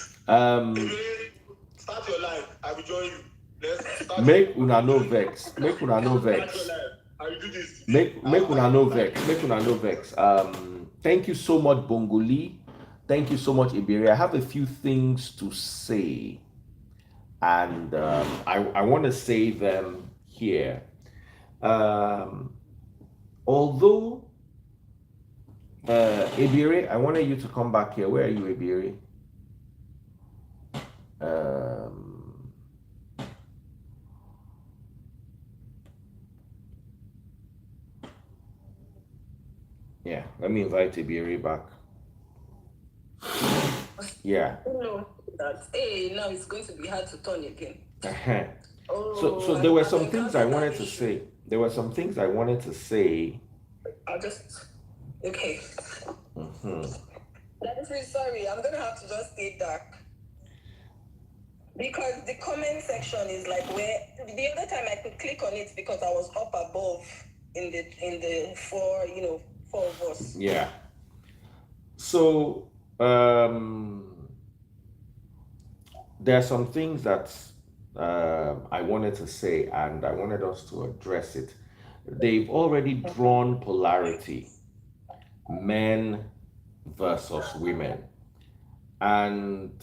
Start your life. I will join you. Let's start. Make una no vex. Make una no vex. Make una no vex. Make una no vex. Thank you so much, Bongoli. Thank you so much, Iberi. I have a few things to say, and I want to say them here. Although Iberi, I wanted you to come back here. Where are you, Iberi? Yeah, let me invite Iberi back. Yeah. No, hey, now it's going to be hard to turn again. So there were some things I wanted to say. I'll just okay. That is really sorry. I'm gonna have to just stay dark. Because the comment section is like where the other time I could click on it because I was up above in the four of us. Yeah. So there are some things that I wanted to say, and I wanted us to address it. They've already drawn polarity, men versus women, and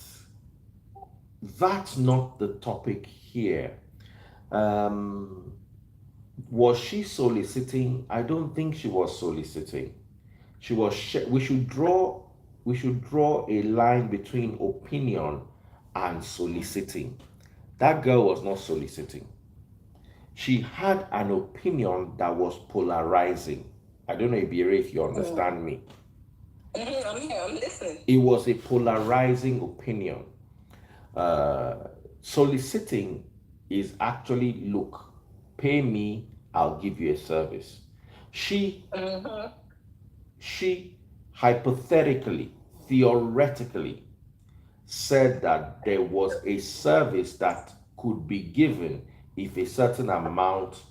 that's not the topic here. Was she soliciting? I don't think she was soliciting. She was. We should draw a line between opinion and soliciting. That girl was not soliciting. She had an opinion that was polarizing. I don't know, Ibiri, if you understand me. I'm here. I'm listening. It was a polarizing opinion. Soliciting is actually, look, pay me, I'll give you a service. She hypothetically, theoretically said that there was a service that could be given if a certain amount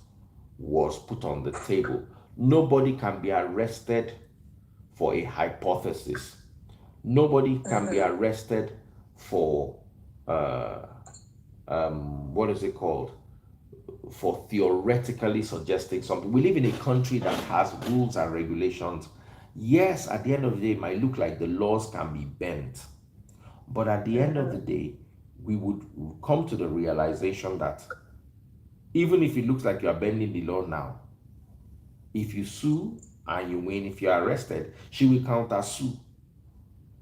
was put on the table. Nobody can be arrested for a hypothesis. Nobody can be arrested for what is it called? For theoretically suggesting something. We live in a country that has rules and regulations. Yes, at the end of the day, it might look like the laws can be bent. But at the end of the day, we would come to the realization that even if it looks like you are bending the law now, if you sue and you win, if you are arrested, she will counter sue.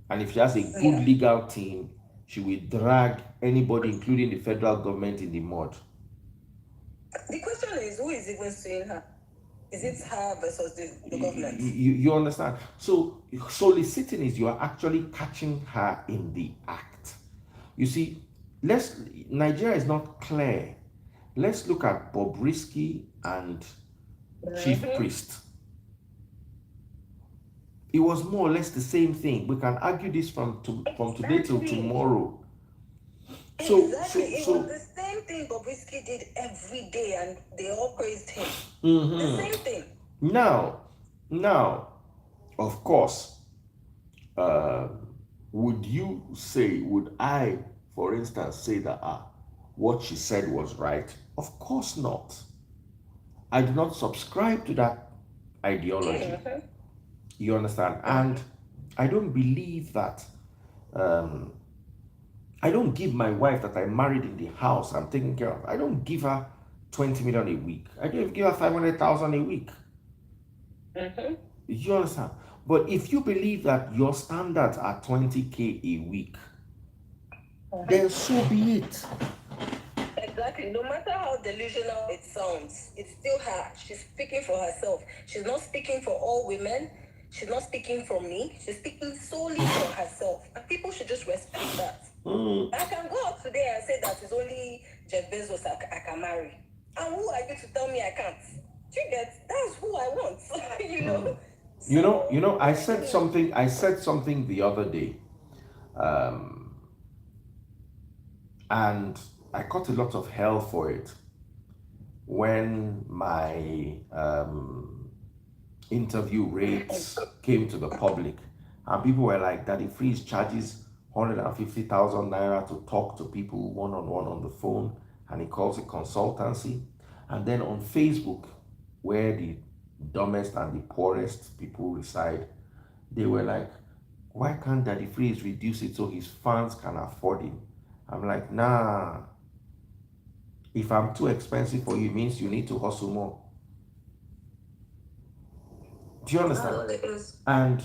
And if she has a good legal team, she will drag anybody, including the federal government, in the mud. The question is, who is even suing her? Is it her versus the government? You understand? So soliciting is you are actually catching her in the act. You see, Nigeria is not clear. Let's look at Bobrisky and Chief Priest. It was more or less the same thing. We can argue this from today till tomorrow. Exactly. It was the same thing Bobrisky did every day, and they all praised him. The same thing. Now, of course, would I for instance, say that what she said was right? Of course not. I do not subscribe to that ideology. You understand? And I don't believe that. Um, I don't give my wife that I married in the house I'm taking care of. I don't give her 20 million a week. I don't even give her 500,000 a week. You understand? But if you believe that your standards are 20K a week, then so be it. Exactly. No matter how delusional it sounds, it's still her. She's speaking for herself. She's not speaking for all women. She's not speaking for me. She's speaking solely for herself. And people should just respect that. I can go out today and say that it's only Jeff Bezos I can marry. And who are you to tell me I can't? Do you get? That's who I want. you know? I said something the other day. And I caught a lot of hell for it when my interview rates came to the public, and people were like, Daddy Freeze charges 150,000 naira to talk to people one-on-one on the phone, and he calls it consultancy. And then on Facebook, where the dumbest and the poorest people reside, they were like, why can't Daddy Freeze reduce it so his fans can afford him? I'm like, nah. If I'm too expensive for you, it means you need to hustle more. Do you understand? And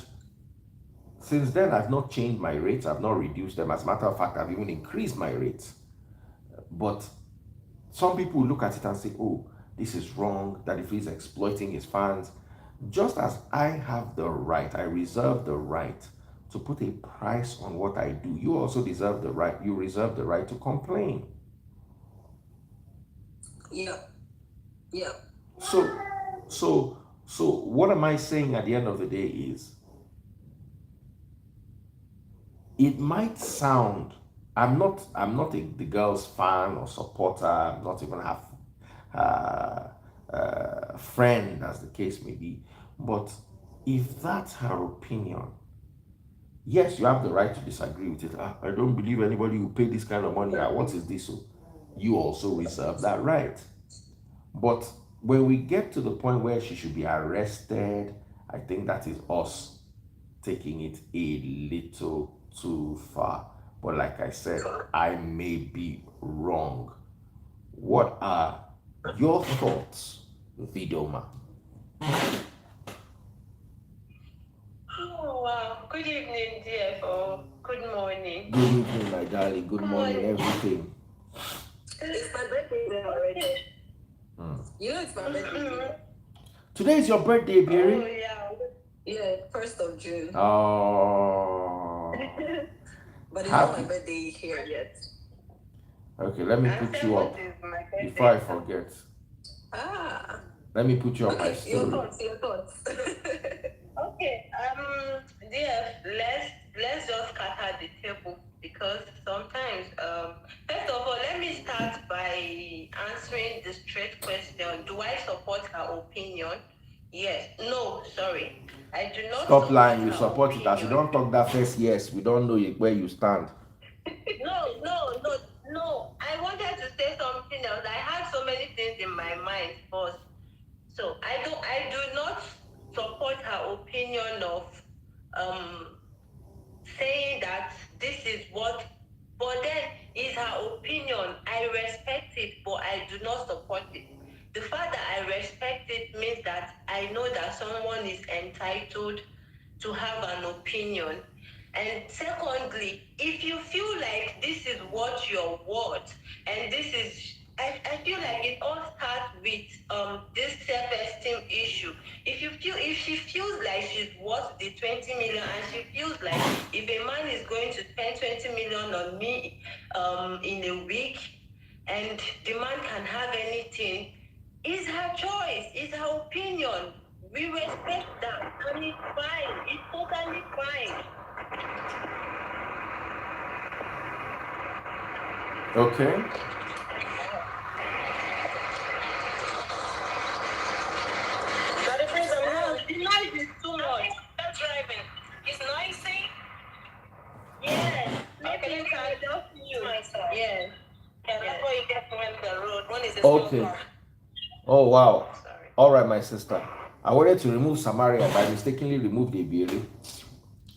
since then, I've not changed my rates. I've not reduced them. As a matter of fact, I've even increased my rates. But some people look at it and say, oh, this is wrong, that if he's exploiting his fans. Just as I have the right, I reserve the right to put a price on what I do, you also reserve the right to complain. Yeah. So what am I saying at the end of the day is, it might sound, I'm not the girl's fan or supporter, I'm not even her friend, as the case may be, but if that's her opinion, yes, you have the right to disagree with it. I don't believe anybody will pay this kind of money. What is this? So you also reserve that right. But when we get to the point where she should be arrested, I think that is us taking it a little too far. But like I said, I may be wrong. What are your thoughts, Vidoma? Oh, wow. Good evening, DFO. Good morning. Good evening, my darling. Good morning, everything. It's my birthday already. You know it's my birthday. Today is your birthday, Berry? Oh, yeah. Yeah, 1st of June. Oh. But it's not my birthday here yet. Okay, let me put you up before I forget. Let me put you up my story. Your thoughts. Okay, let's just scatter the table, because sometimes, first of all, let me start by answering the straight question. Do I support her opinion? Yes. No, sorry. I do not. Stop lying, you support it. As you don't talk that first yes, we don't know where you stand. No. I wanted to say something else. I had so many things in my mind first. So I do not support her opinion of saying that this is what, but then is her opinion. I respect it, but I do not support it. The fact that I respect it means that I know that someone is entitled to have an opinion. And secondly, if you feel like this is what you're worth, and this is, I feel like it all starts with this self-esteem issue. If she feels like she's worth the 20 million, and she feels like if a man is going to spend 20 million on me in a week, and the man can have anything, it's her choice, it's her opinion. We respect that, and it's fine. It's totally fine. Okay. The noise is too much. Stop driving. It's noisy. Yes. Maybe you can just mute. Okay. Oh wow. Sorry. All right, my sister. I wanted to remove Samaria, but I mistakenly removed Ibiere.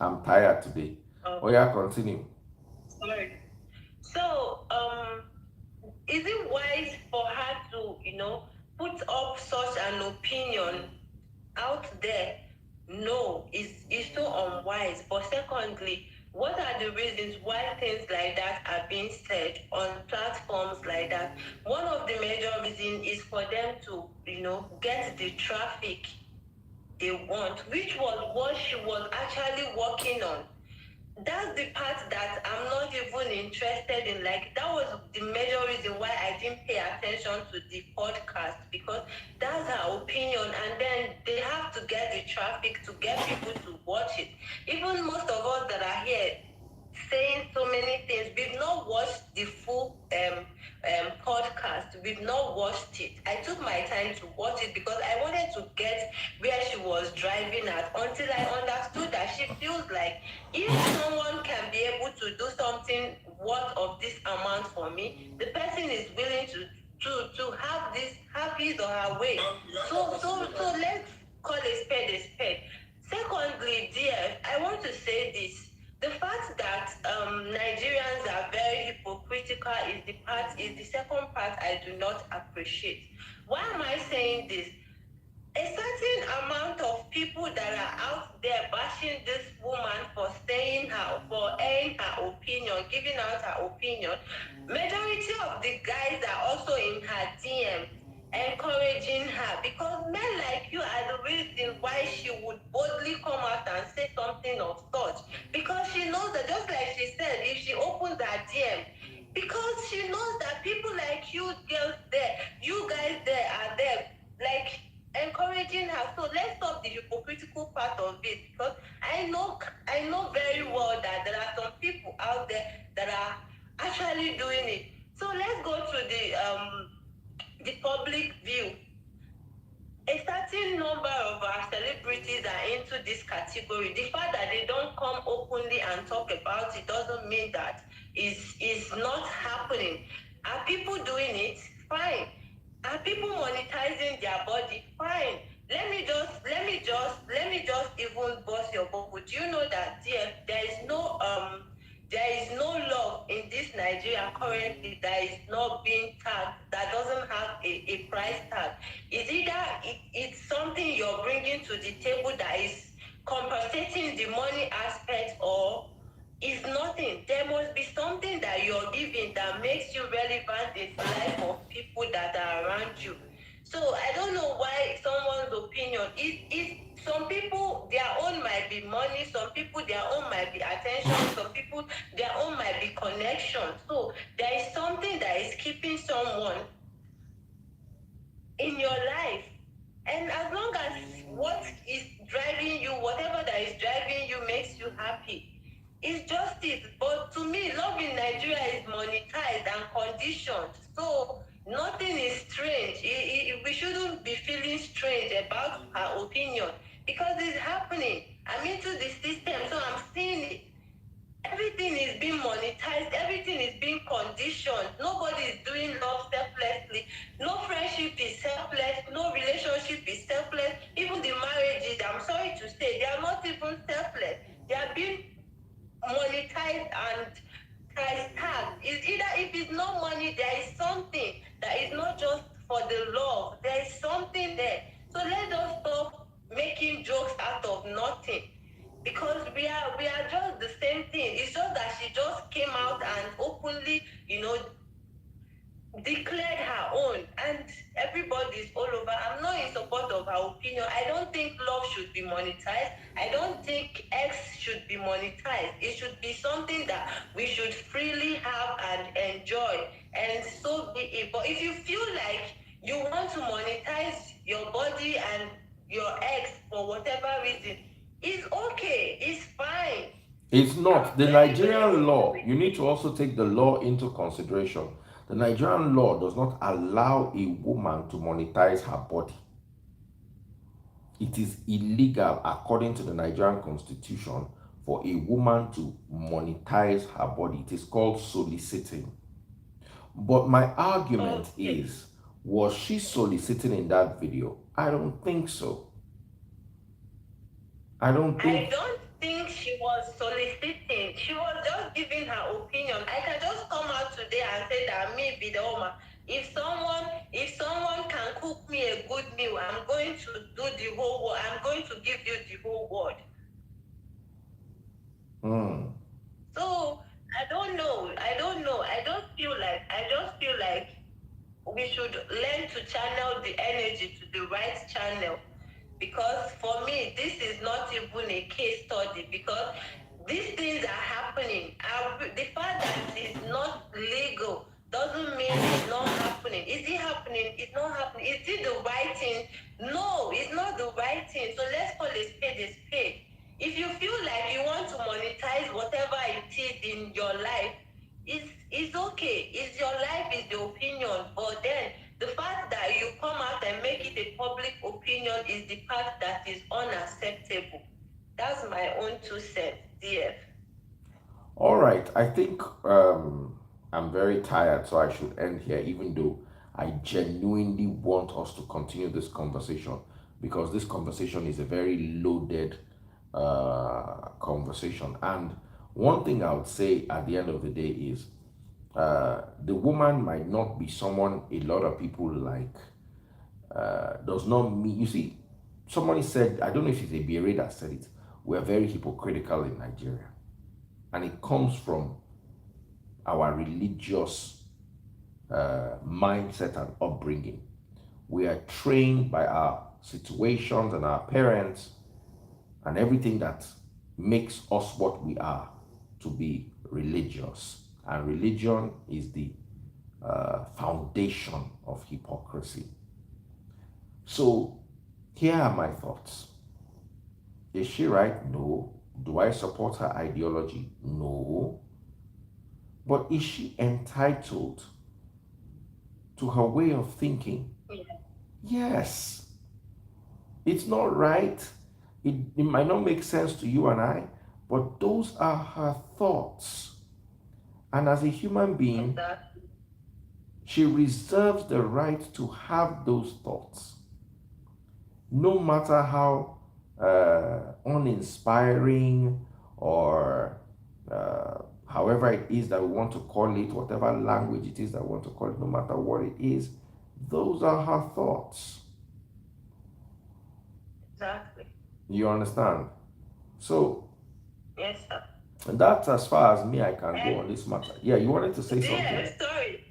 I'm tired today. Oh yeah, continue. Sorry. So, is it wise for her to, put up such an opinion out there? No, it's so unwise. But secondly, what are the reasons why things like that are being said on platforms like that? One of the major reasons is for them to, get the traffic they want, which was what she was actually working on. That's the part that I'm not even interested in. Like, that was the major reason why I didn't pay attention to the podcast, because that's her opinion, and then they have to get the traffic to get people to watch it. Even most of us that are here saying so many things, we've not watched the full podcast. We've not watched it. I took my time to watch it because I wanted to get where she was driving at, until I understood that she feels like if someone can be able to do something worth of this amount for me, the person is willing to have his or her way. So let's call a spade a spade. Secondly, dear, I want to say this. The fact that Nigerians are very hypocritical is the second part I do not appreciate. Why am I saying this? A certain amount of people that are out there bashing this woman for airing her opinion, giving out her opinion. Majority of the guys are also in her DM encouraging her, because men like you are the reason why she would boldly come out and say something of such, because she knows that, just like she said, if she opens her DM, because she knows that people like you girls there, you guys there are there, like, encouraging her. So let's stop the hypocritical part of it, because I know very well that there are some people out there that are actually doing it. So let's go to the public view. A certain number of our celebrities are into this category. The fact that they don't come openly and talk about it doesn't mean that is not happening. Are people doing it? Fine. Are people monetizing their body? Fine. Let me just even bust your bubble. Do you know that there is no law in this Nigeria currently that is not being tagged, that doesn't have a price tag? Is either it's something you're bringing to the table that is compensating the money aspect, or is nothing. There must be something that you're giving that makes you relevant in the life of people that are around you. So I don't know why someone's opinion is some people, their own might be money, some people their own might be attention, some people their own might be connection. So there is something that is keeping someone in your life. And as long as what is driving you, whatever that is driving you makes you happy, it's just it. But to me, love in Nigeria is monetized and conditioned. So nothing is strange. We shouldn't be feeling strange about her opinion, because it's happening. I'm into the system, so I'm seeing it. Everything is being monetized. Everything is being conditioned. Nobody is doing love selflessly. No friendship is selfless. No relationship is selfless. Even the marriages, I'm sorry to say, they are not even selfless. They are being monetized and price tag. It's either, if it's no money, there is something that is not just for the love. There is something there. So let us stop making jokes out of nothing, because we are just the same thing. It's just that she just came out and openly, declared her own, and everybody's all over. I'm not in support of her opinion. I don't think love should be monetized. I don't think X should be monetized. It should be something that we should freely have and enjoy, and so be it. But if you feel like you want to monetize your body and your ex for whatever reason, it's okay, it's fine. It's not. The Nigerian law, you need to also take the law into consideration. The Nigerian law does not allow a woman to monetize her body. It is illegal, according to the Nigerian constitution, for a woman to monetize her body. It is called soliciting. But my argument is, Was she soliciting in that video? I don't think so. I don't I think. don't think she was soliciting. She was just giving her opinion. I can just come out today and say that me be the woman. If someone can cook me a good meal, I'm going to do the whole world. I'm going to give you the whole world. So I don't know. I just feel like we should learn to channel the energy to the right channel. Because for me, this is not even a case study, because these things are happening. The fact that it's not legal doesn't mean it's not happening. Is it happening? It's not happening. Is it the right thing? No, it's not the right thing. So let's call a spade a spade. If you feel like you want to monetize whatever it is in your life, it's okay. It's your life, it's your opinion. But then the fact that you come out and make it a public opinion is the part that is unacceptable. That's my own 2 cents, DF. All right, I think I'm very tired, so I should end here, even though I genuinely want us to continue this conversation because this conversation is a very loaded conversation. And one thing I would say at the end of the day is the woman might not be someone a lot of people like, does not mean, you see, somebody said, I don't know if it's a BRA that said it, we're very hypocritical in Nigeria. And it comes from our religious mindset and upbringing. We are trained by our situations and our parents and everything that makes us what we are to be religious. And religion is the foundation of hypocrisy. So here are my thoughts. Is she right? No. Do I support her ideology? No. But is she entitled to her way of thinking? Yeah. Yes. It's not right. It might not make sense to you and I, but those are her thoughts. And as a human being, she reserves the right to have those thoughts. No matter how uninspiring or however it is that we want to call it, whatever language it is that we want to call it, no matter what it is, those are her thoughts. Exactly. You understand? So, Yes, sir. and that's as far as me I can go on this matter. Yeah, you wanted to say something? Yeah, sorry.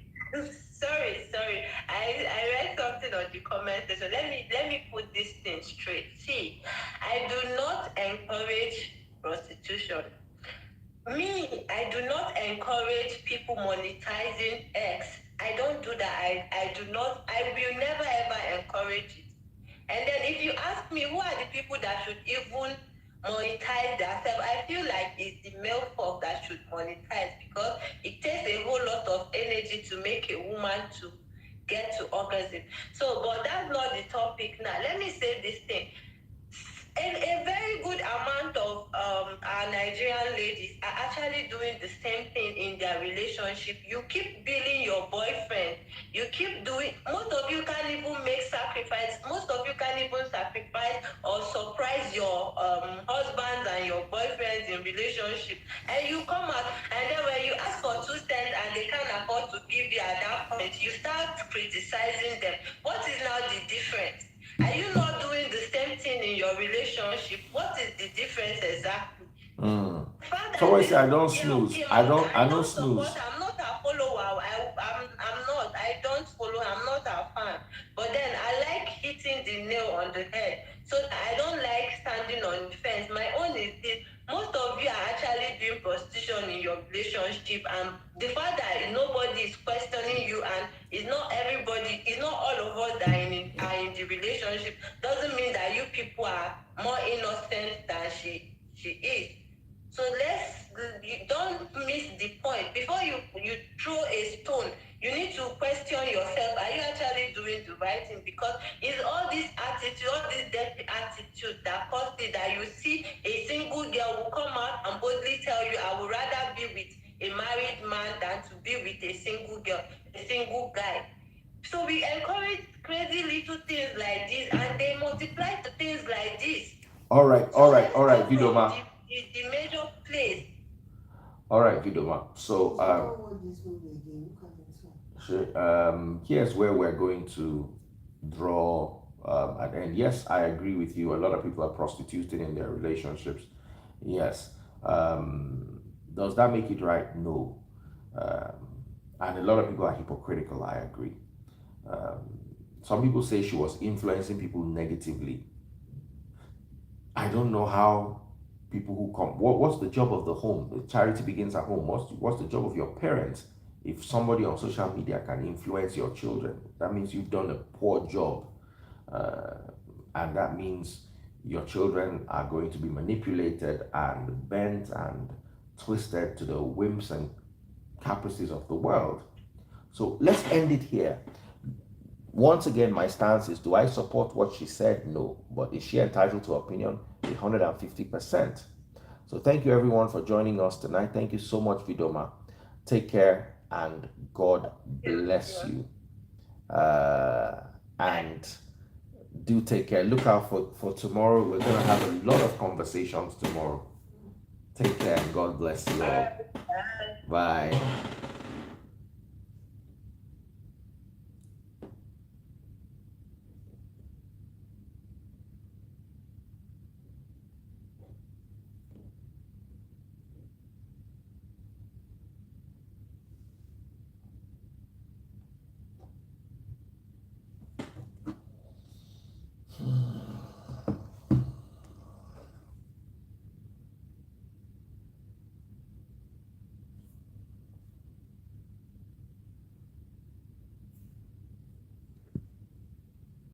sorry. I read something on the comment section. Let me put this thing straight. See, I do not encourage prostitution. Me, I do not encourage people monetizing X. I don't do that. I will never ever encourage it. And then if you ask me who are the people that should even monetize themselves, I feel like it's the male folk that should monetize, because it takes a whole lot of energy to make a woman to get to orgasm. So, but that's not the topic now. Let me say this thing. And a very good amount of our Nigerian ladies are actually doing the same thing in their relationship. You keep billing your boyfriend. You keep doing, most of you can't even make sacrifice. Most of you can't even sacrifice or surprise your husbands and your boyfriends in relationship. And you come out, and then when you ask for 2 cents and they can't afford to give you at that point, you start criticizing them. What is now the difference? Are you not doing the same thing in your relationship? What is the difference exactly? Someone say I don't snooze. I don't snooze. I'm not a follower. I'm not. I don't follow. I'm not a fan. But then I like hitting the nail on the head. So I don't like standing on the fence. My own is this. Most of you are actually doing prostitution in your relationship, and the fact that nobody is questioning you, and it's not everybody, it's not all of us that are in the relationship, doesn't mean that you people are more innocent than she is. So you don't miss the point. Before you throw a stone, you need to question yourself, are you actually doing the right thing? Because it's all this attitude, all this dirty attitude that caused it, that you see a single girl will come out and boldly tell you, I would rather be with a married man than to be with a single girl, a single guy. So we encourage crazy little things like this, and they multiply to things like this. All right, Vidoma. The major place. All right, Vidoma. So here's where we're going to draw at end. Yes, I agree with you. A lot of people are prostituting in their relationships. Yes. Does that make it right? No. And a lot of people are hypocritical. I agree. Some people say she was influencing people negatively. I don't know how people who come. What's the job of the home? The charity begins at home. What's the job of your parents? If somebody on social media can influence your children, that means you've done a poor job, and that means your children are going to be manipulated and bent and twisted to the whims and caprices of the world. So let's end it here. Once again, my stance is, do I support what she said? No. But is she entitled to opinion? 150%. So thank you everyone for joining us tonight. Thank you so much, Vidoma. Take care and God bless you. And do take care. Look out for tomorrow. We're going to have a lot of conversations tomorrow. Take care and God bless you all. Bye.